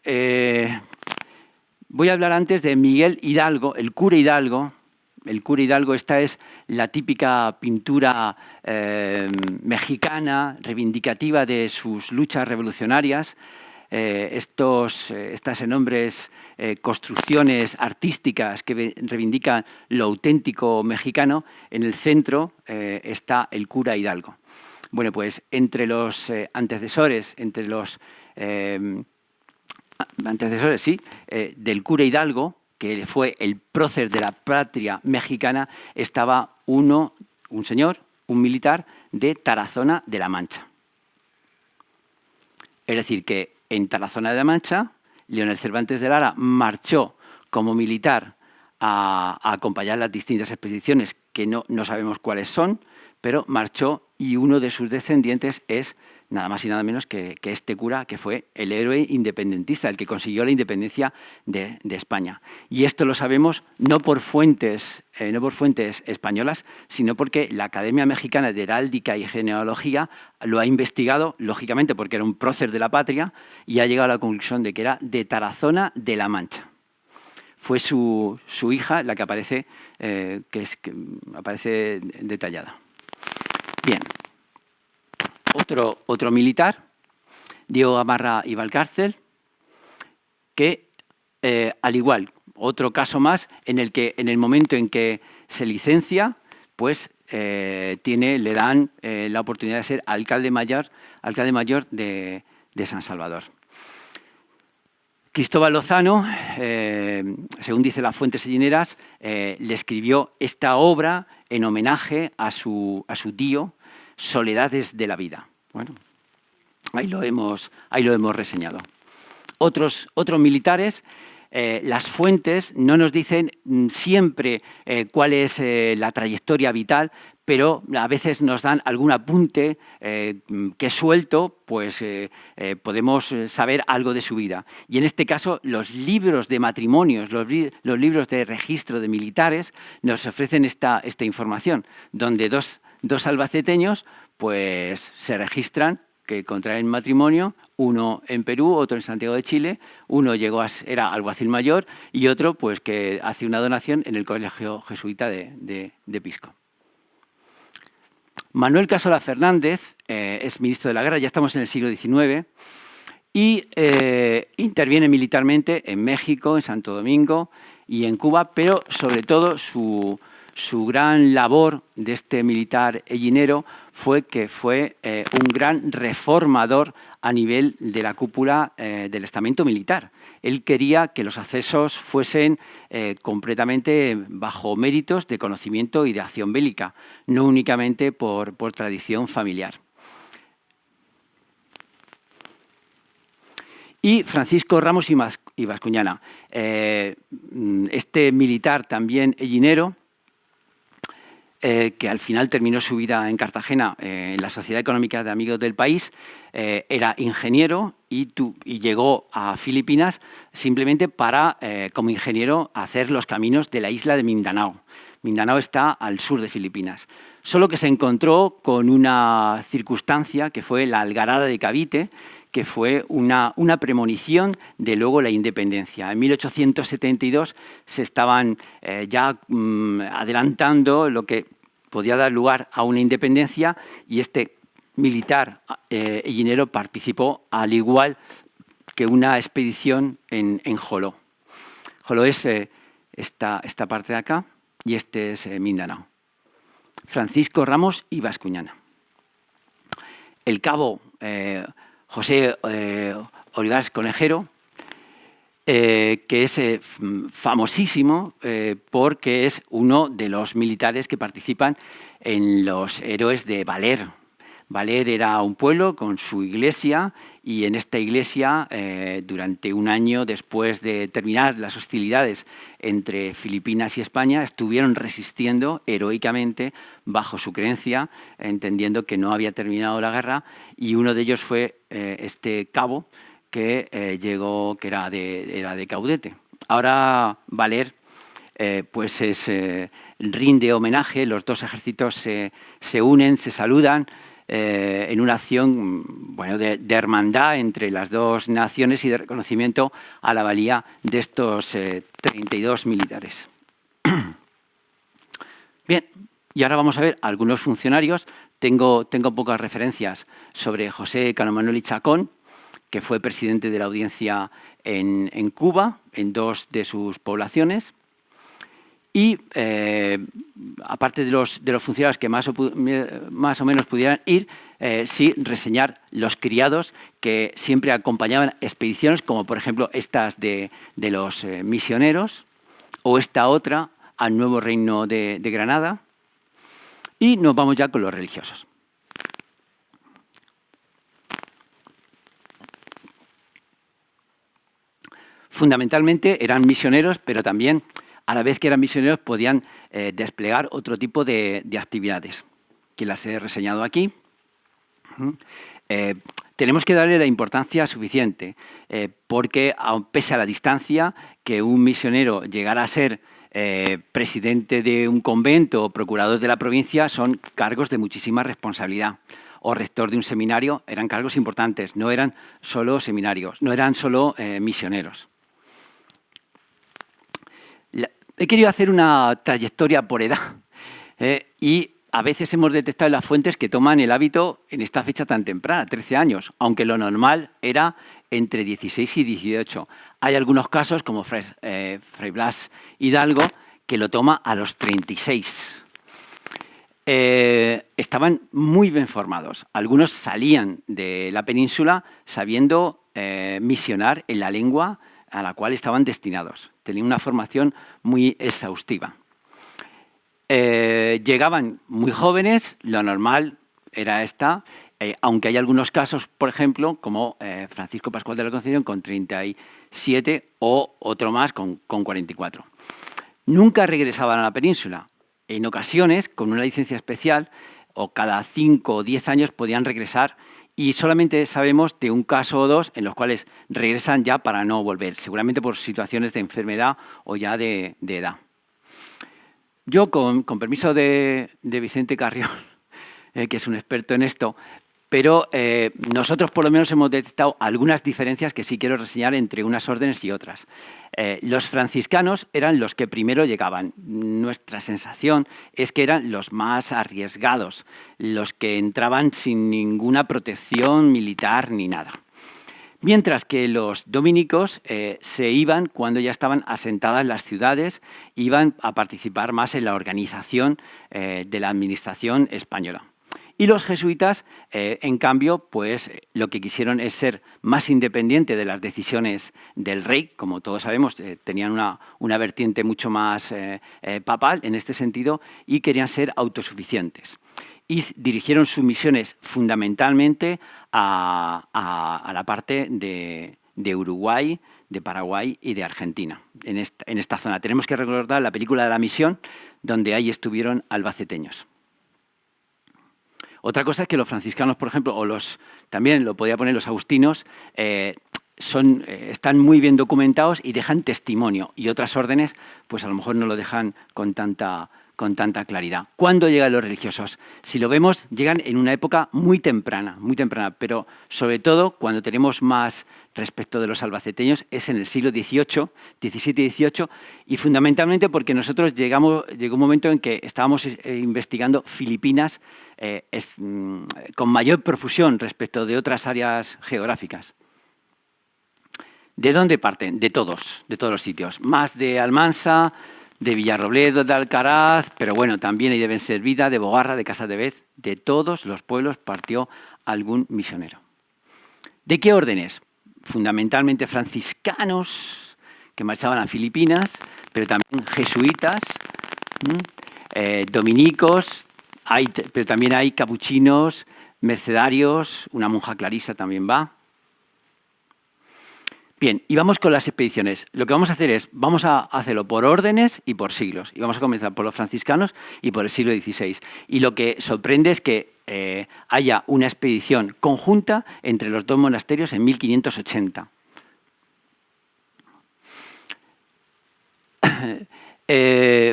voy a hablar antes de Miguel Hidalgo, el cura Hidalgo. El cura Hidalgo, esta es la típica pintura mexicana, reivindicativa de sus luchas revolucionarias. Estas enormes construcciones artísticas que reivindican lo auténtico mexicano. En el centro está el cura Hidalgo. Bueno, pues entre los antecesores del cura Hidalgo, que fue el prócer de la patria mexicana, estaba un militar de Tarazona de la Mancha. Es decir, que en Tarazona de la Mancha, Leonel Cervantes de Lara marchó como militar a acompañar las distintas expediciones, que no sabemos cuáles son, pero marchó, y uno de sus descendientes es nada más y nada menos que este cura, que fue el héroe independentista, el que consiguió la independencia de España. Y esto lo sabemos no por fuentes españolas, sino porque la Academia Mexicana de Heráldica y Genealogía lo ha investigado, lógicamente porque era un prócer de la patria, y ha llegado a la conclusión de que era de Tarazona de la Mancha. Fue su hija la que aparece, aparece detallada. Bien. Otro militar, Diego Gamarra y Valcárcel, que al igual, otro caso más en el que en el momento en que se licencia, pues le dan la oportunidad de ser alcalde mayor de San Salvador. Cristóbal Lozano, según dice las fuentes sellineras, le escribió esta obra en homenaje a su tío, Soledades de la vida. Bueno, ahí lo hemos reseñado. Otros militares, las fuentes no nos dicen siempre cuál es la trayectoria vital, pero a veces nos dan algún apunte que suelto, pues podemos saber algo de su vida. Y en este caso, los libros de matrimonios, los libros de registro de militares nos ofrecen esta información, donde dos albaceteños pues, se registran que contraen matrimonio, uno en Perú, otro en Santiago de Chile, uno era alguacil mayor y otro pues, que hace una donación en el Colegio Jesuita de Pisco. Manuel Casola Fernández es ministro de la Guerra, ya estamos en el siglo XIX, y interviene militarmente en México, en Santo Domingo y en Cuba, pero sobre todo su gran labor de este militar hellinero fue que fue un gran reformador a nivel de la cúpula del estamento militar. Él quería que los accesos fuesen completamente bajo méritos de conocimiento y de acción bélica, no únicamente por tradición familiar. Y Francisco Ramos y Bascuñana, este militar también hellinero, que al final terminó su vida en Cartagena, en la Sociedad Económica de Amigos del País, era ingeniero y llegó a Filipinas simplemente para, como ingeniero, hacer los caminos de la isla de Mindanao. Mindanao está al sur de Filipinas. Solo que se encontró con una circunstancia que fue la Algarada de Cavite, que fue una premonición de luego la independencia. En 1872 se estaban ya adelantando lo que podía dar lugar a una independencia y este militar hellinero participó al igual que una expedición en Joló. Joló es esta parte de acá y este es Mindanao. Francisco Ramos y Bascuñana. El cabo José Olivares Conejero, que es famosísimo porque es uno de los militares que participan en los héroes de Valer. Valer era un pueblo con su iglesia y en esta iglesia, durante un año después de terminar las hostilidades entre Filipinas y España, estuvieron resistiendo heroicamente bajo su creencia, entendiendo que no había terminado la guerra, y uno de ellos fue este cabo que llegó, que era de Caudete. Ahora Valer pues rinde homenaje, los dos ejércitos se unen, se saludan, en una acción bueno, de hermandad entre las dos naciones y de reconocimiento a la valía de estos 32 militares. Bien, y ahora vamos a ver algunos funcionarios. Tengo pocas referencias sobre José Cano Manuel y Chacón, que fue presidente de la Audiencia en Cuba, en dos de sus poblaciones. Y aparte de los funcionarios que más o menos pudieran ir, sí reseñar los criados que siempre acompañaban expediciones, como por ejemplo estas de los misioneros, o esta otra al Nuevo Reino de Granada. Y nos vamos ya con los religiosos. Fundamentalmente eran misioneros, pero también a la vez que eran misioneros podían desplegar otro tipo de actividades, que las he reseñado aquí. Tenemos que darle la importancia suficiente, porque pese a la distancia, que un misionero llegara a ser presidente de un convento o procurador de la provincia son cargos de muchísima responsabilidad. O rector de un seminario eran cargos importantes, no eran solo seminarios, no eran solo misioneros. He querido hacer una trayectoria por edad y a veces hemos detectado en las fuentes que toman el hábito en esta fecha tan temprana, 13 años, aunque lo normal era entre 16 y 18. Hay algunos casos, como Fray Blas Hidalgo, que lo toma a los 36. estaban muy bien formados. Algunos salían de la península sabiendo misionar en la lengua a la cual estaban destinados. Tenían una formación muy exhaustiva. Llegaban muy jóvenes, lo normal era esta, aunque hay algunos casos, por ejemplo, como Francisco Pascual de la Concepción con 37 o otro más con 44. Nunca regresaban a la península. En ocasiones, con una licencia especial, o cada 5 o 10 años podían regresar, y solamente sabemos de un caso o dos en los cuales regresan ya para no volver, seguramente por situaciones de enfermedad o ya de edad. Yo, con permiso de Vicente Carrión, que es un experto en esto, pero nosotros por lo menos hemos detectado algunas diferencias que sí quiero reseñar entre unas órdenes y otras. Los franciscanos eran los que primero llegaban. Nuestra sensación es que eran los más arriesgados, los que entraban sin ninguna protección militar ni nada. Mientras que los dominicos se iban cuando ya estaban asentadas las ciudades, iban a participar más en la organización de la administración española. Y los jesuitas, en cambio, pues lo que quisieron es ser más independientes de las decisiones del rey. Como todos sabemos, tenían una vertiente mucho más papal en este sentido y querían ser autosuficientes. Y dirigieron sus misiones fundamentalmente a la parte de Uruguay, de Paraguay y de Argentina, en esta zona. Tenemos que recordar la película de La Misión, donde ahí estuvieron albaceteños. Otra cosa es que los franciscanos, por ejemplo, o también lo podía poner los agustinos, están muy bien documentados y dejan testimonio. Y otras órdenes, pues a lo mejor no lo dejan con tanta claridad. ¿Cuándo llegan los religiosos? Si lo vemos, llegan en una época muy temprana, pero sobre todo cuando tenemos más respecto de los albaceteños es en el siglo XVIII, XVII y XVIII, y fundamentalmente porque nosotros llegó un momento en que estábamos investigando Filipinas con mayor profusión respecto de otras áreas geográficas. ¿De dónde parten? De todos los sitios. Más de Almansa, de Villarrobledo, de Alcaraz, pero bueno, también ahí deben ser Vida, de Bogarra, de Casadevez. De todos los pueblos partió algún misionero. ¿De qué órdenes? Fundamentalmente franciscanos, que marchaban a Filipinas, pero también jesuitas, dominicos, pero también hay capuchinos, mercedarios, una monja clarisa también va. Bien, y vamos con las expediciones. Lo que vamos a hacer es, vamos a hacerlo por órdenes y por siglos. Y vamos a comenzar por los franciscanos y por el siglo XVI. Y lo que sorprende es que haya una expedición conjunta entre los dos monasterios en 1580.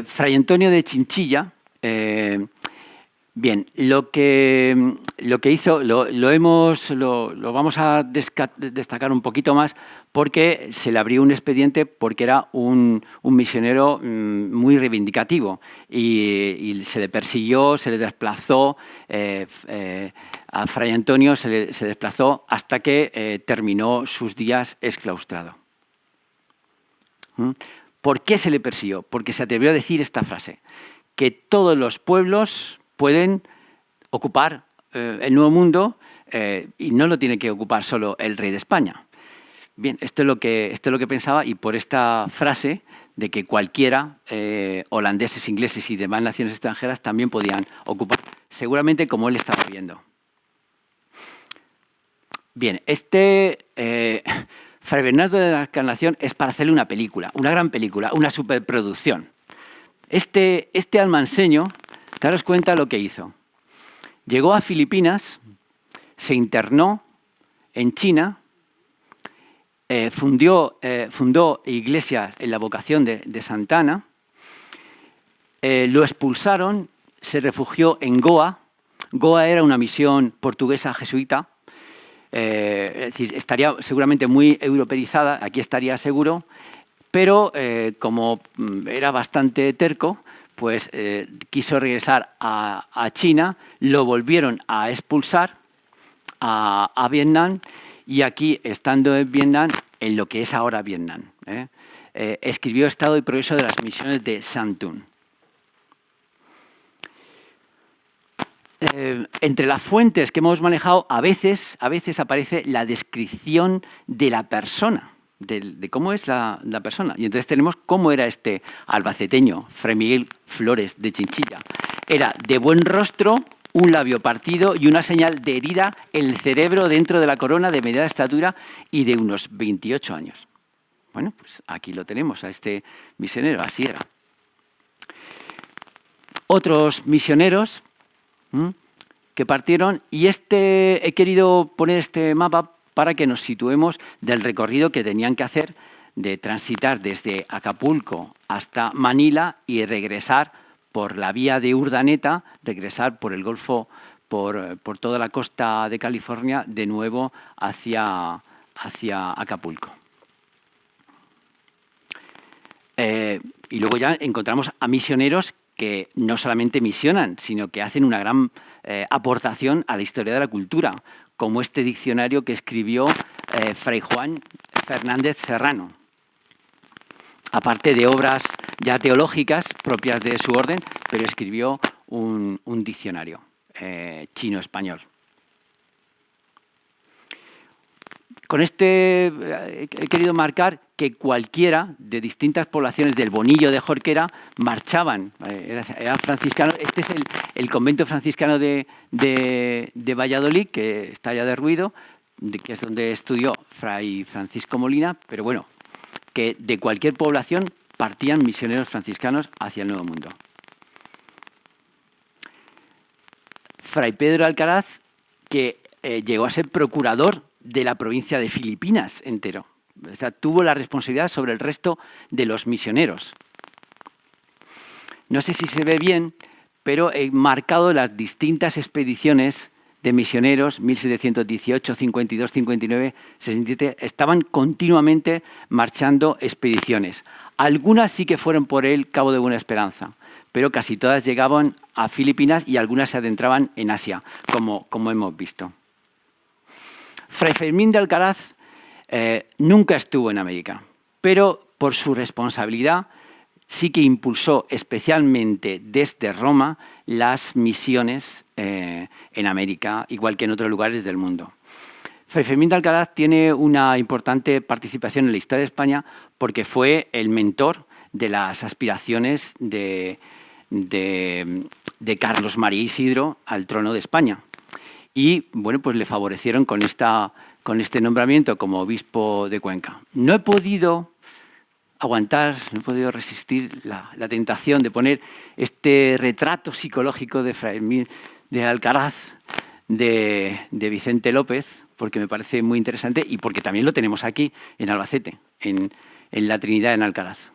Fray Antonio de Chinchilla, bien, lo que hizo lo vamos a destacar un poquito más porque se le abrió un expediente porque era un misionero muy reivindicativo y se le persiguió, se le desplazó, a Fray Antonio se desplazó hasta que terminó sus días exclaustrado. ¿Por qué se le persiguió? Porque se atrevió a decir esta frase, que todos los pueblos pueden ocupar el Nuevo Mundo y no lo tiene que ocupar solo el rey de España. Bien, esto es lo que pensaba y por esta frase de que cualquiera, holandeses, ingleses y demás naciones extranjeras también podían ocupar, seguramente como él estaba viendo. Bien, Fray Bernardo de la Encarnación es para hacerle una película, una gran película, una superproducción. Este almanseño, daros cuenta lo que hizo. Llegó a Filipinas, se internó en China, fundó iglesias en la vocación de Santa Ana, lo expulsaron, se refugió en Goa. Goa era una misión portuguesa jesuita, es decir, estaría seguramente muy europeizada, aquí estaría seguro, pero como era bastante terco, pues quiso regresar a China, lo volvieron a expulsar a Vietnam y aquí, estando en Vietnam, en lo que es ahora Vietnam, escribió Estado y Progreso de las Misiones de Santun. entre las fuentes que hemos manejado, a veces aparece la descripción de la persona, de cómo es la persona. Y entonces tenemos cómo era este albaceteño, Fray Miguel Flores de Chinchilla. Era de buen rostro, un labio partido y una señal de herida en el cerebro dentro de la corona, de mediana estatura y de unos 28 años. Bueno, pues aquí lo tenemos, a este misionero, así era. Otros misioneros que partieron, y he querido poner este mapa para que nos situemos del recorrido que tenían que hacer de transitar desde Acapulco hasta Manila y regresar por la vía de Urdaneta, regresar por el Golfo, por toda la costa de California, de nuevo hacia Acapulco. Y luego ya encontramos a misioneros que no solamente misionan, sino que hacen una gran aportación a la historia de la cultura, como este diccionario que escribió Fray Juan Fernández Serrano. Aparte de obras ya teológicas propias de su orden, pero escribió un diccionario chino-español. Con este he querido marcar que cualquiera de distintas poblaciones del Bonillo de Jorquera marchaban, eran franciscanos. Este es el convento franciscano de Valladolid, que está ya derruido, que es donde estudió Fray Francisco Molina, pero bueno, que de cualquier población partían misioneros franciscanos hacia el Nuevo Mundo. Fray Pedro Alcaraz, que llegó a ser procurador de la provincia de Filipinas entero. O sea, tuvo la responsabilidad sobre el resto de los misioneros. No sé si se ve bien, pero he marcado las distintas expediciones de misioneros, 1718, 52, 59, 67, estaban continuamente marchando expediciones. Algunas sí que fueron por el Cabo de Buena Esperanza, pero casi todas llegaban a Filipinas y algunas se adentraban en Asia, como hemos visto. Fray Fermín de Alcaraz nunca estuvo en América, pero por su responsabilidad sí que impulsó especialmente desde Roma las misiones en América, igual que en otros lugares del mundo. Fray Fermín de Alcaraz tiene una importante participación en la historia de España porque fue el mentor de las aspiraciones de Carlos María Isidro al trono de España. Y bueno, pues le favorecieron con este nombramiento como obispo de Cuenca. No he podido aguantar, no he podido resistir la tentación de poner este retrato psicológico de Fray Fermín de Alcaraz de Vicente López, porque me parece muy interesante y porque también lo tenemos aquí en Albacete, en la Trinidad en Alcaraz.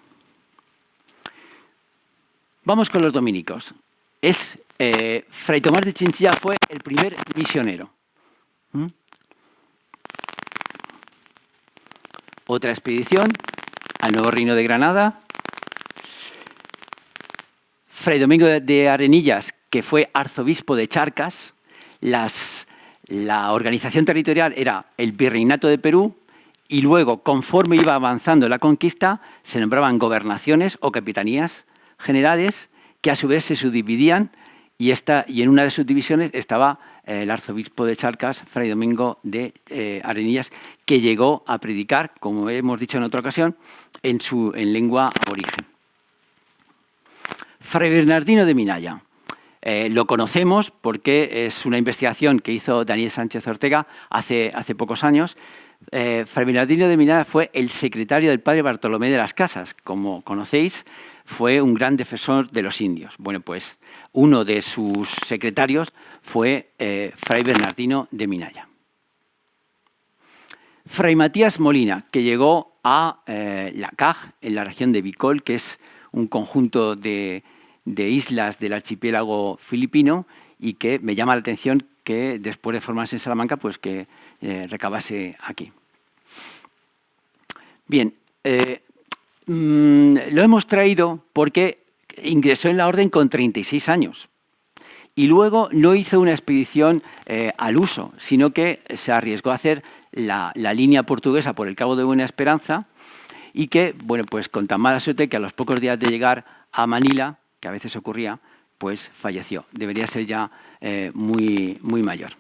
Vamos con los dominicos. Fray Tomás de Chinchilla fue el primer misionero. Otra expedición al Nuevo Reino de Granada. Fray Domingo de Arenillas, que fue arzobispo de Charcas. La organización territorial era el Virreinato de Perú y luego, conforme iba avanzando la conquista, se nombraban gobernaciones o capitanías generales que a su vez se subdividían y en una de sus divisiones estaba el arzobispo de Charcas, Fray Domingo de Arenillas, que llegó a predicar, como hemos dicho en otra ocasión, en lengua aborigen. Fray Bernardino de Minaya. Lo conocemos porque es una investigación que hizo Daniel Sánchez Ortega hace pocos años. Fray Bernardino de Minaya fue el secretario del padre Bartolomé de las Casas. Como conocéis, fue un gran defensor de los indios. Bueno, pues uno de sus secretarios fue Fray Bernardino de Minaya. Fray Matías Molina, que llegó a La Caj, en la región de Bicol, que es un conjunto de islas del archipiélago filipino y que me llama la atención que después de formarse en Salamanca, pues que recabase aquí. Bien, lo hemos traído porque ingresó en la orden con 36 años y luego no hizo una expedición al uso, sino que se arriesgó a hacer la línea portuguesa por el Cabo de Buena Esperanza y que, bueno, pues con tan mala suerte que a los pocos días de llegar a Manila, que a veces ocurría, pues falleció. Debería ser ya muy mayor.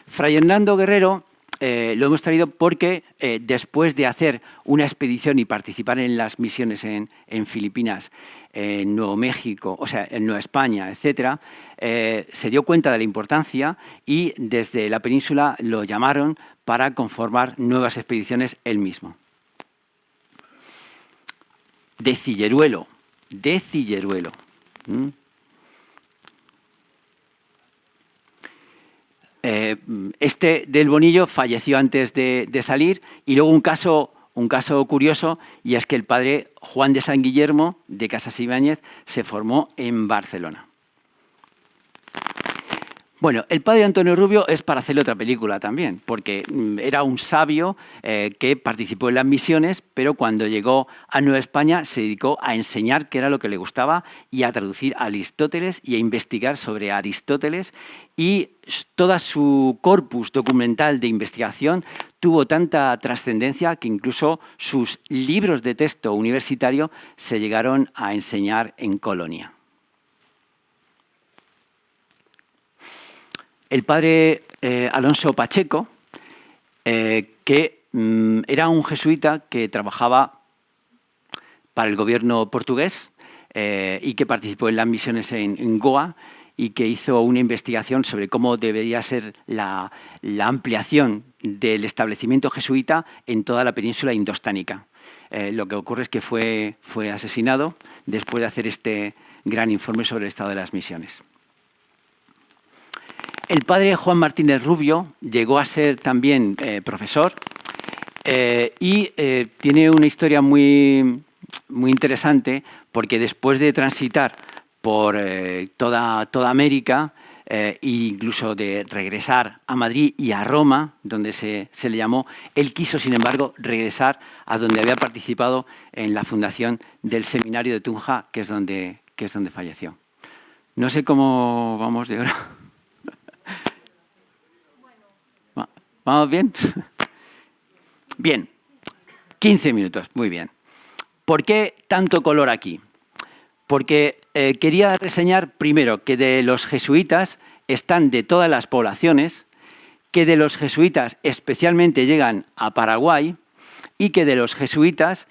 Fray Hernando Guerrero lo hemos traído porque después de hacer una expedición y participar en las misiones en Filipinas, en Nuevo México, o sea, en Nueva España, etcétera, se dio cuenta de la importancia y desde la península lo llamaron para conformar nuevas expediciones él mismo. De Cilleruelo. Este del Bonillo falleció antes de salir y luego un caso curioso, y es que el padre Juan de San Guillermo de Casas Ibáñez se formó en Barcelona. Bueno, el padre Antonio Rubio es para hacerle otra película también, porque era un sabio que participó en las misiones, pero cuando llegó a Nueva España se dedicó a enseñar qué era lo que le gustaba y a traducir a Aristóteles y a investigar sobre Aristóteles, y toda su corpus documental de investigación tuvo tanta trascendencia que incluso sus libros de texto universitario se llegaron a enseñar en Colonia. El padre Alonso Pacheco, que era un jesuita que trabajaba para el gobierno portugués y que participó en las misiones en Goa y que hizo una investigación sobre cómo debería ser la ampliación del establecimiento jesuita en toda la península indostánica. Lo que ocurre es que fue asesinado después de hacer este gran informe sobre el estado de las misiones. El padre Juan Martínez Rubio llegó a ser también profesor y tiene una historia muy interesante, porque después de transitar por toda América e incluso de regresar a Madrid y a Roma, donde se le llamó, él quiso, sin embargo, regresar a donde había participado en la fundación del seminario de Tunja, que es donde falleció. No sé cómo vamos de hora. ¿Vamos bien? Bien, 15 minutos, muy bien. ¿Por qué tanto color aquí? Porque quería reseñar primero que de los jesuitas están de todas las poblaciones, que de los jesuitas especialmente llegan a Paraguay y que de los jesuitas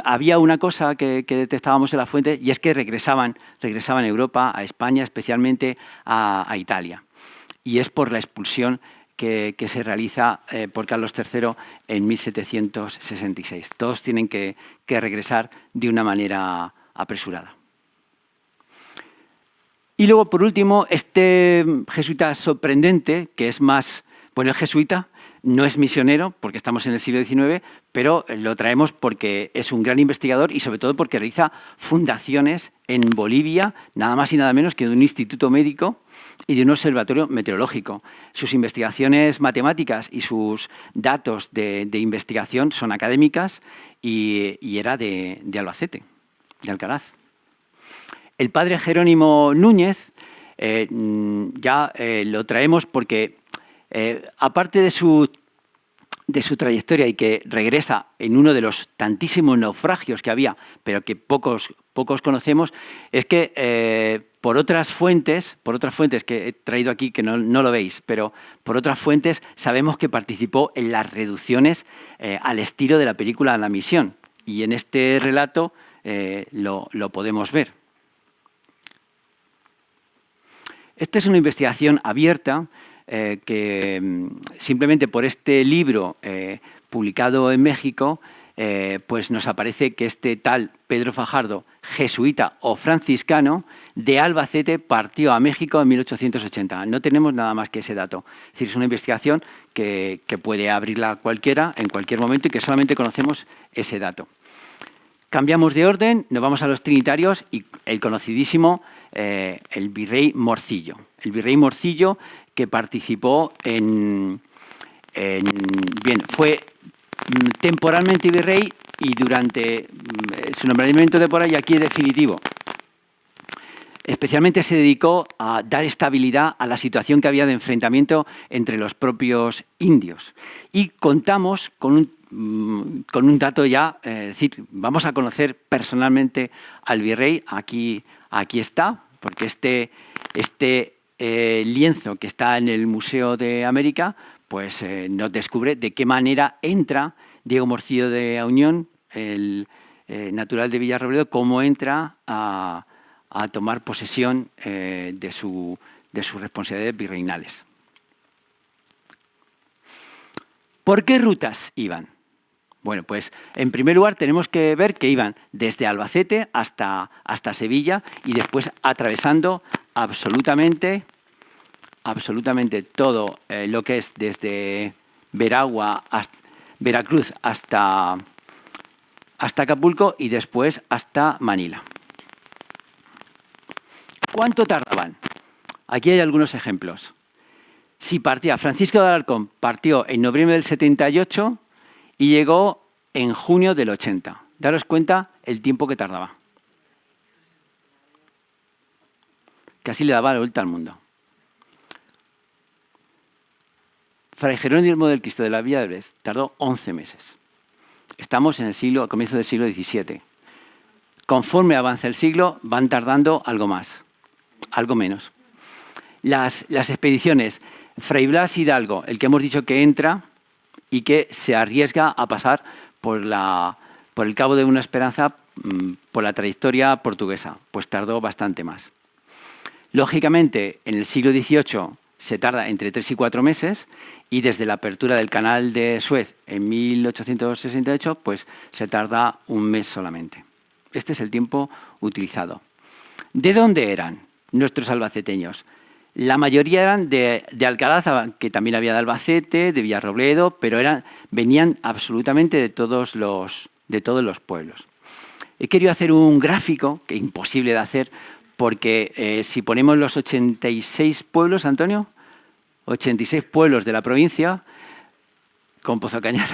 había una cosa que detectábamos en la fuente, y es que regresaban a Europa, a España, especialmente a Italia. Y es por la expulsión que se realiza por Carlos III en 1766. Todos tienen que regresar de una manera apresurada. Y luego, por último, este jesuita sorprendente, que es más, bueno, es jesuita, no es misionero, porque estamos en el siglo XIX, pero lo traemos porque es un gran investigador y sobre todo porque realiza fundaciones en Bolivia, nada más y nada menos que de un instituto médico y de un observatorio meteorológico. Sus investigaciones matemáticas y sus datos de investigación son académicas y era de Albacete, de Alcaraz. El padre Jerónimo Núñez lo traemos porque, aparte de su trayectoria y que regresa en uno de los tantísimos naufragios que había, pero que pocos conocemos, es que por otras fuentes que he traído aquí, que no lo veis, pero por otras fuentes sabemos que participó en las reducciones al estilo de la película La Misión, y en este relato lo podemos ver. Esta es una investigación abierta que simplemente por este libro publicado en México, pues nos aparece que este tal Pedro Fajardo, jesuita o franciscano, de Albacete partió a México en 1880. No tenemos nada más que ese dato. Es decir, es una investigación que puede abrirla cualquiera en cualquier momento y que solamente conocemos ese dato. Cambiamos de orden, nos vamos a los trinitarios y el conocidísimo el virrey Morcillo. El virrey Morcillo, que participó fue temporalmente virrey y durante su nombramiento temporal, y aquí es definitivo. especialmente se dedicó a dar estabilidad a la situación que había de enfrentamiento entre los propios indios. Y contamos con un dato ya, es decir, vamos a conocer personalmente al virrey, aquí está, porque este lienzo que está en el Museo de América, pues nos descubre de qué manera entra Diego Morcillo de Auñón, el natural de Villarrobledo, cómo entra a tomar posesión de sus responsabilidades virreinales. ¿Por qué rutas iban? Bueno, pues en primer lugar tenemos que ver que iban desde Albacete hasta Sevilla y después atravesando absolutamente todo lo que es desde Veracruz hasta Acapulco y después hasta Manila. ¿Cuánto tardaban? Aquí hay algunos ejemplos. Si partía, Francisco de Alarcón partió en noviembre del 78 y llegó en junio del 80. Daros cuenta el tiempo que tardaba. Casi le daba la vuelta al mundo. Fray Jerónimo del Cristo de la Villa del Brest tardó 11 meses. Estamos en a comienzos del siglo XVII. Conforme avanza el siglo, van tardando algo más, algo menos. Las expediciones, Fray Blas Hidalgo, el que hemos dicho que entra y que se arriesga a pasar por el Cabo de Buena Esperanza, por la trayectoria portuguesa, pues tardó bastante más. Lógicamente, en el siglo XVIII se tarda entre 3 y 4 meses y desde la apertura del Canal de Suez en 1868, pues se tarda un mes solamente. Este es el tiempo utilizado. ¿De dónde eran nuestros albaceteños? La mayoría eran de Alcalá, que también había de Albacete, de Villarrobledo, pero venían absolutamente de todos los pueblos. He querido hacer un gráfico, que es imposible de hacer, porque si ponemos los 86 pueblos, Antonio, 86 pueblos de la provincia, con Pozo Cañado,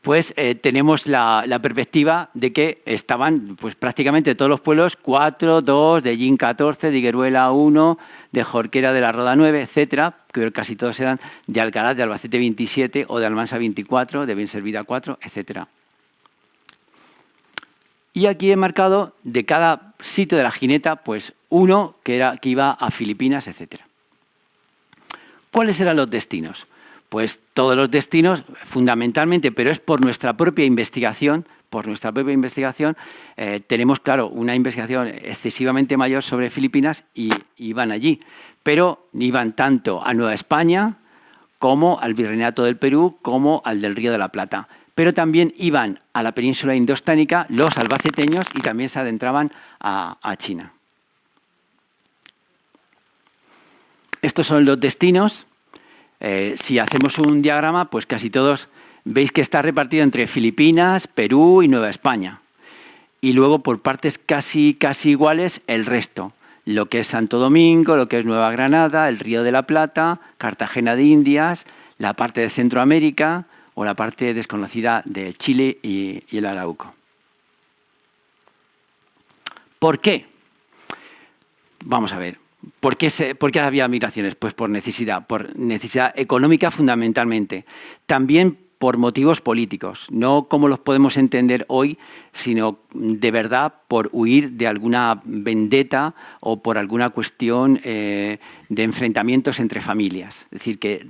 pues tenemos la perspectiva de que estaban pues, prácticamente todos los pueblos, 4, 2, de Llín 14, de Higueruela 1, de Jorquera de la Roda 9, etcétera, que casi todos eran de Alcalá, de Albacete 27 o de Almansa 24, de Benservida 4, etcétera. Y aquí he marcado de cada sitio de la jineta, pues uno que iba a Filipinas, etcétera. ¿Cuáles eran los destinos? Pues todos los destinos, fundamentalmente, pero es por nuestra propia investigación, tenemos, claro, una investigación excesivamente mayor sobre Filipinas y iban allí. Pero iban tanto a Nueva España como al Virreinato del Perú como al del Río de la Plata. Pero también iban a la península indostánica los albaceteños y también se adentraban a China. Estos son los destinos. Si hacemos un diagrama, pues casi todos veis que está repartido entre Filipinas, Perú y Nueva España. Y luego por partes casi iguales el resto. Lo que es Santo Domingo, lo que es Nueva Granada, el Río de la Plata, Cartagena de Indias, la parte de Centroamérica o la parte desconocida de Chile y el Arauco. ¿Por qué? Vamos a ver. ¿Por qué había migraciones? Pues por necesidad económica fundamentalmente. También por motivos políticos, no como los podemos entender hoy, sino de verdad por huir de alguna vendetta o por alguna cuestión de enfrentamientos entre familias. Es decir, que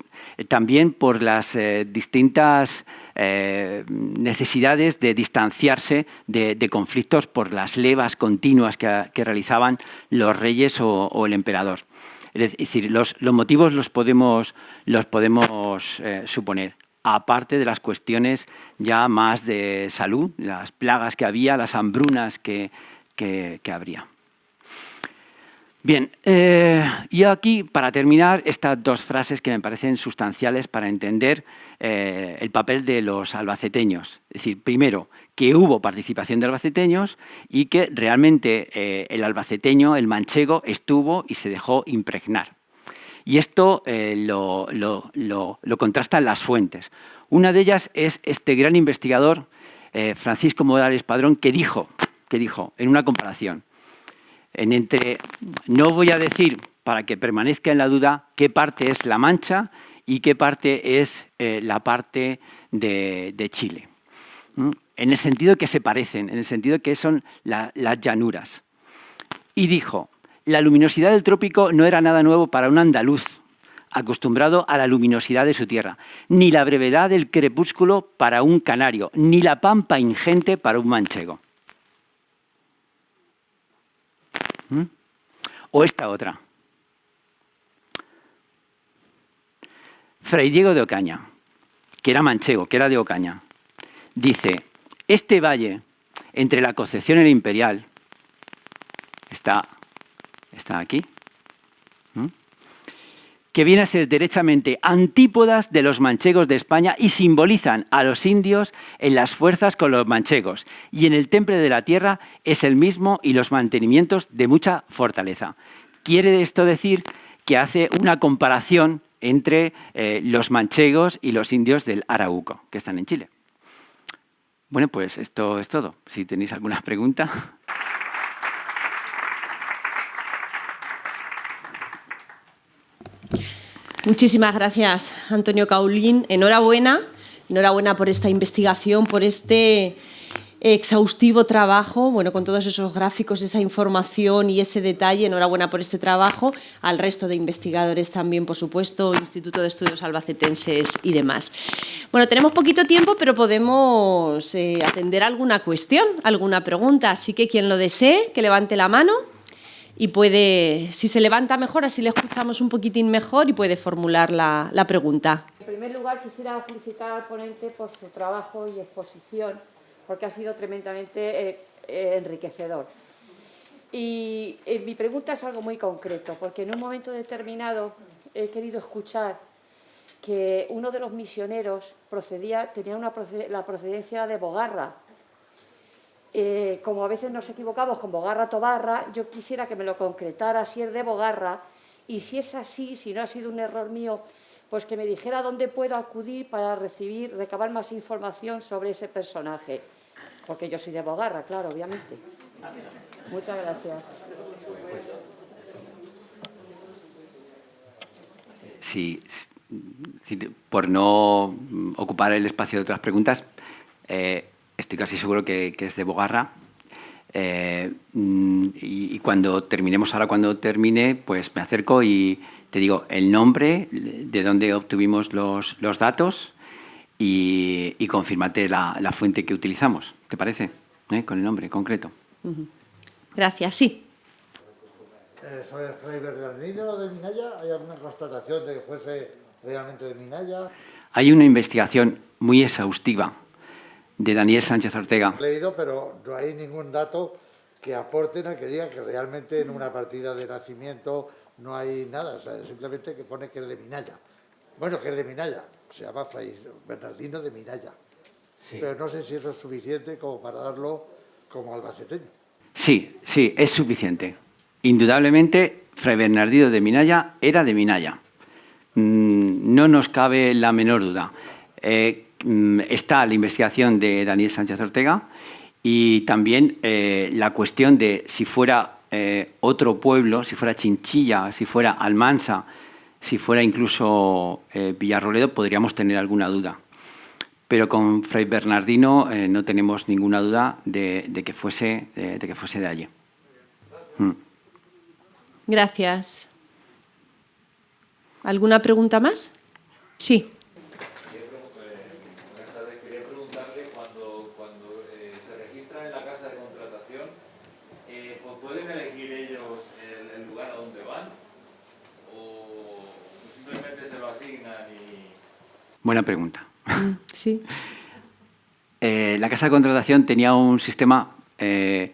también por las distintas necesidades de distanciarse de conflictos por las levas continuas que realizaban los reyes o el emperador. Es decir, los motivos los podemos suponer. Aparte de las cuestiones ya más de salud, las plagas que había, las hambrunas que habría. Bien, y aquí, para terminar, estas dos frases que me parecen sustanciales para entender el papel de los albaceteños. Es decir, primero, que hubo participación de albaceteños y que realmente el albaceteño, el manchego, estuvo y se dejó impregnar. Y esto lo contrastan las fuentes. Una de ellas es este gran investigador, Francisco Morales Padrón, que dijo en una comparación, No voy a decir, para que permanezca en la duda, qué parte es La Mancha y qué parte es la parte de Chile. En el sentido que se parecen, en el sentido que son las llanuras. Y dijo, la luminosidad del trópico no era nada nuevo para un andaluz, acostumbrado a la luminosidad de su tierra, ni la brevedad del crepúsculo para un canario, ni la pampa ingente para un manchego. O esta otra. Fray Diego de Ocaña, que era manchego, que era de Ocaña, dice, este valle entre la Concepción y el Imperial, está aquí, que viene a ser derechamente antípodas de los manchegos de España y simbolizan a los indios en las fuerzas con los manchegos. Y en el temple de la tierra es el mismo y los mantenimientos de mucha fortaleza. Quiere esto decir que hace una comparación entre los manchegos y los indios del Arauco, que están en Chile. Bueno, pues esto es todo. Si tenéis alguna pregunta. Muchísimas gracias, Antonio Caulín. Enhorabuena por esta investigación, por este exhaustivo trabajo, bueno, con todos esos gráficos, esa información y ese detalle. Enhorabuena por este trabajo. Al resto de investigadores también, por supuesto, Instituto de Estudios Albacetenses y demás. Bueno, tenemos poquito tiempo, pero podemos atender alguna cuestión, alguna pregunta. Así que quien lo desee, que levante la mano. Y puede, si se levanta mejor, así le escuchamos un poquitín mejor y puede formular la pregunta. En primer lugar, quisiera felicitar al ponente por su trabajo y exposición, porque ha sido tremendamente enriquecedor. Y mi pregunta es algo muy concreto, porque en un momento determinado he querido escuchar que uno de los misioneros tenía la procedencia de Bogarra. Como a veces nos equivocamos con Bogarra Tobarra, yo quisiera que me lo concretara si es de Bogarra, y si es así, si no ha sido un error mío, pues que me dijera dónde puedo acudir para recabar más información sobre ese personaje. Porque yo soy de Bogarra, claro, obviamente. Muchas gracias. Sí, por no ocupar el espacio de otras preguntas, estoy casi seguro que es de Bogarra. Y cuando termine, pues me acerco y te digo el nombre, de dónde obtuvimos los datos y confírmate la fuente que utilizamos. ¿Te parece? Con el nombre concreto. Gracias, sí. ¿Sobre Fray Bernardino de Minaya hay alguna constatación de que fuese realmente de Minaya? Hay una investigación muy exhaustiva de Daniel Sánchez Ortega. He leído, pero no hay ningún dato que aporten a que diga que realmente en una partida de nacimiento no hay nada, o sea, simplemente que pone que es de Minaya. Bueno, que es de Minaya, se llama Fray Bernardino de Minaya. Sí. Pero no sé si eso es suficiente como para darlo como albaceteño. Sí, es suficiente. Indudablemente, Fray Bernardino de Minaya era de Minaya. No nos cabe la menor duda. Está la investigación de Daniel Sánchez Ortega y también la cuestión de si fuera otro pueblo, si fuera Chinchilla, si fuera Almansa, si fuera incluso Villarroledo, podríamos tener alguna duda. Pero con Fray Bernardino no tenemos ninguna duda de que fuese de allí. Gracias. ¿Alguna pregunta más? Sí. Quería preguntarle, cuando se registran en la casa de contratación, pues ¿pueden elegir ellos el lugar a donde van? ¿O simplemente se lo asignan y...? Buena pregunta. Sí. La casa de contratación tenía un sistema de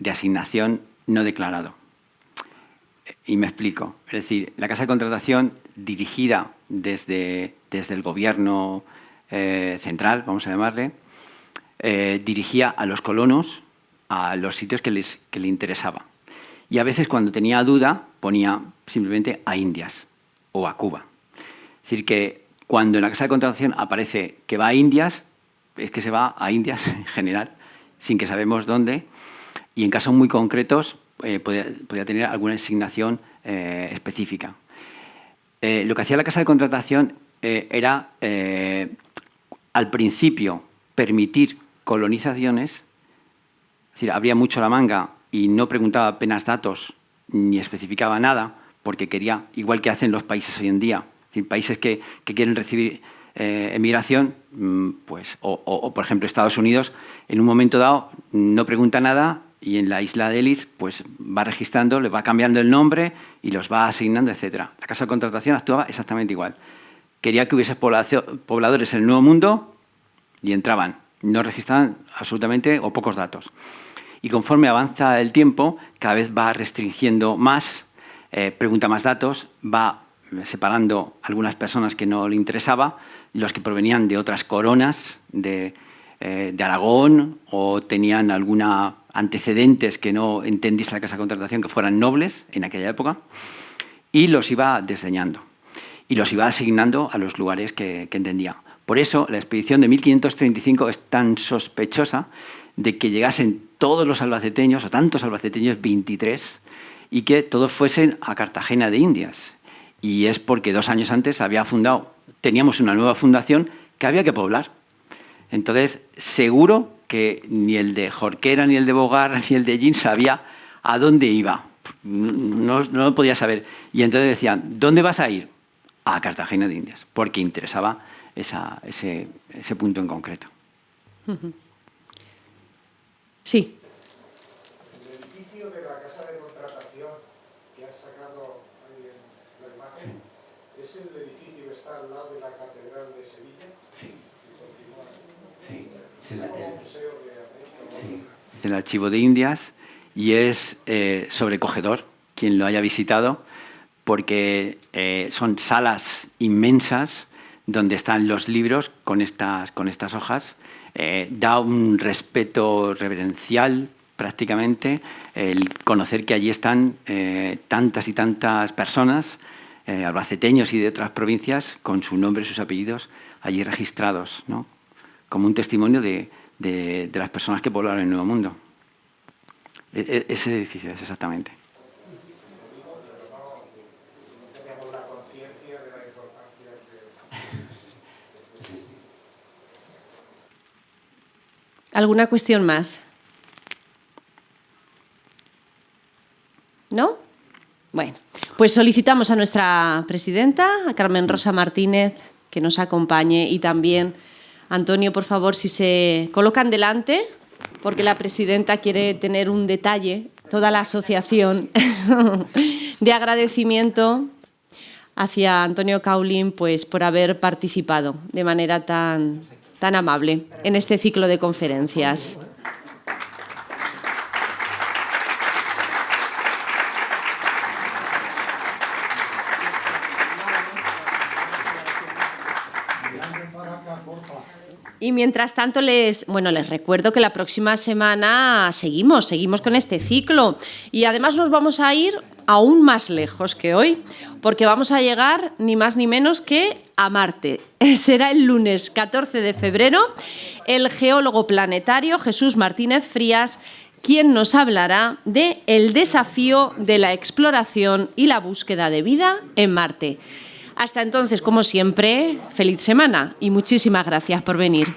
asignación no declarado. Y me explico. Es decir, la casa de contratación dirigida desde el gobierno central, vamos a llamarle, dirigía a los colonos a los sitios que le interesaba. Y a veces cuando tenía duda ponía simplemente a Indias o a Cuba. Es decir, que cuando en la casa de contratación aparece que va a Indias, es que se va a Indias en general, sin que sabemos dónde. y en casos muy concretos podía tener alguna designación específica. Lo que hacía la casa de contratación era, al principio, permitir colonizaciones, es decir, abría mucho la manga y no preguntaba apenas datos ni especificaba nada, porque quería, igual que hacen los países hoy en día, es decir, países que quieren recibir emigración, pues, o por ejemplo Estados Unidos, en un momento dado no pregunta nada y en la isla de Ellis pues, va registrando, le va cambiando el nombre y los va asignando, etc. La casa de contratación actuaba exactamente igual. Quería que hubiese pobladores en el Nuevo Mundo y entraban. No registraban absolutamente o pocos datos. Y conforme avanza el tiempo, cada vez va restringiendo más, pregunta más datos, va separando algunas personas que no le interesaba, los que provenían de otras coronas de Aragón o tenían alguna antecedentes que no entendiese la casa de contratación, que fueran nobles en aquella época, y los iba desdeñando y los iba asignando a los lugares que entendía. Por eso la expedición de 1535 es tan sospechosa de que llegasen todos los albaceteños, o tantos albaceteños, 23, y que todos fuesen a Cartagena de Indias. Y es porque 2 años antes teníamos una nueva fundación que había que poblar. Entonces, seguro que ni el de Jorquera, ni el de Bogar, ni el de Gin sabía a dónde iba. No lo podía saber. Y entonces decían, ¿dónde vas a ir? A Cartagena de Indias, porque interesaba ese punto en concreto. Sí. El edificio de la casa de contratación que has sacado ahí en la imagen, ¿es el edificio que está al lado de la Catedral de Sevilla? Sí. Sí. Es el Archivo de Indias y es sobrecogedor quien lo haya visitado, porque son salas inmensas donde están los libros con estas hojas. Da un respeto reverencial prácticamente el conocer que allí están tantas y tantas personas, albaceteños y de otras provincias, con su nombre y sus apellidos allí registrados, ¿no? Como un testimonio de las personas que poblaron el Nuevo Mundo. Ese edificio es exactamente. Tenemos la conciencia de la importancia que... ¿Alguna cuestión más? ¿No? Bueno, pues solicitamos a nuestra presidenta, a Carmen Rosa Martínez, que nos acompañe, y también, Antonio, por favor, si se colocan delante, porque la presidenta quiere tener un detalle, toda la asociación, de agradecimiento hacia Antonio Caulín, pues, por haber participado de manera tan amable en este ciclo de conferencias. Y mientras tanto les recuerdo que la próxima semana seguimos con este ciclo, y además nos vamos a ir aún más lejos que hoy, porque vamos a llegar ni más ni menos que a Marte. Será el lunes 14 de febrero el geólogo planetario Jesús Martínez Frías quien nos hablará de el desafío de la exploración y la búsqueda de vida en Marte. Hasta entonces, como siempre, feliz semana y muchísimas gracias por venir.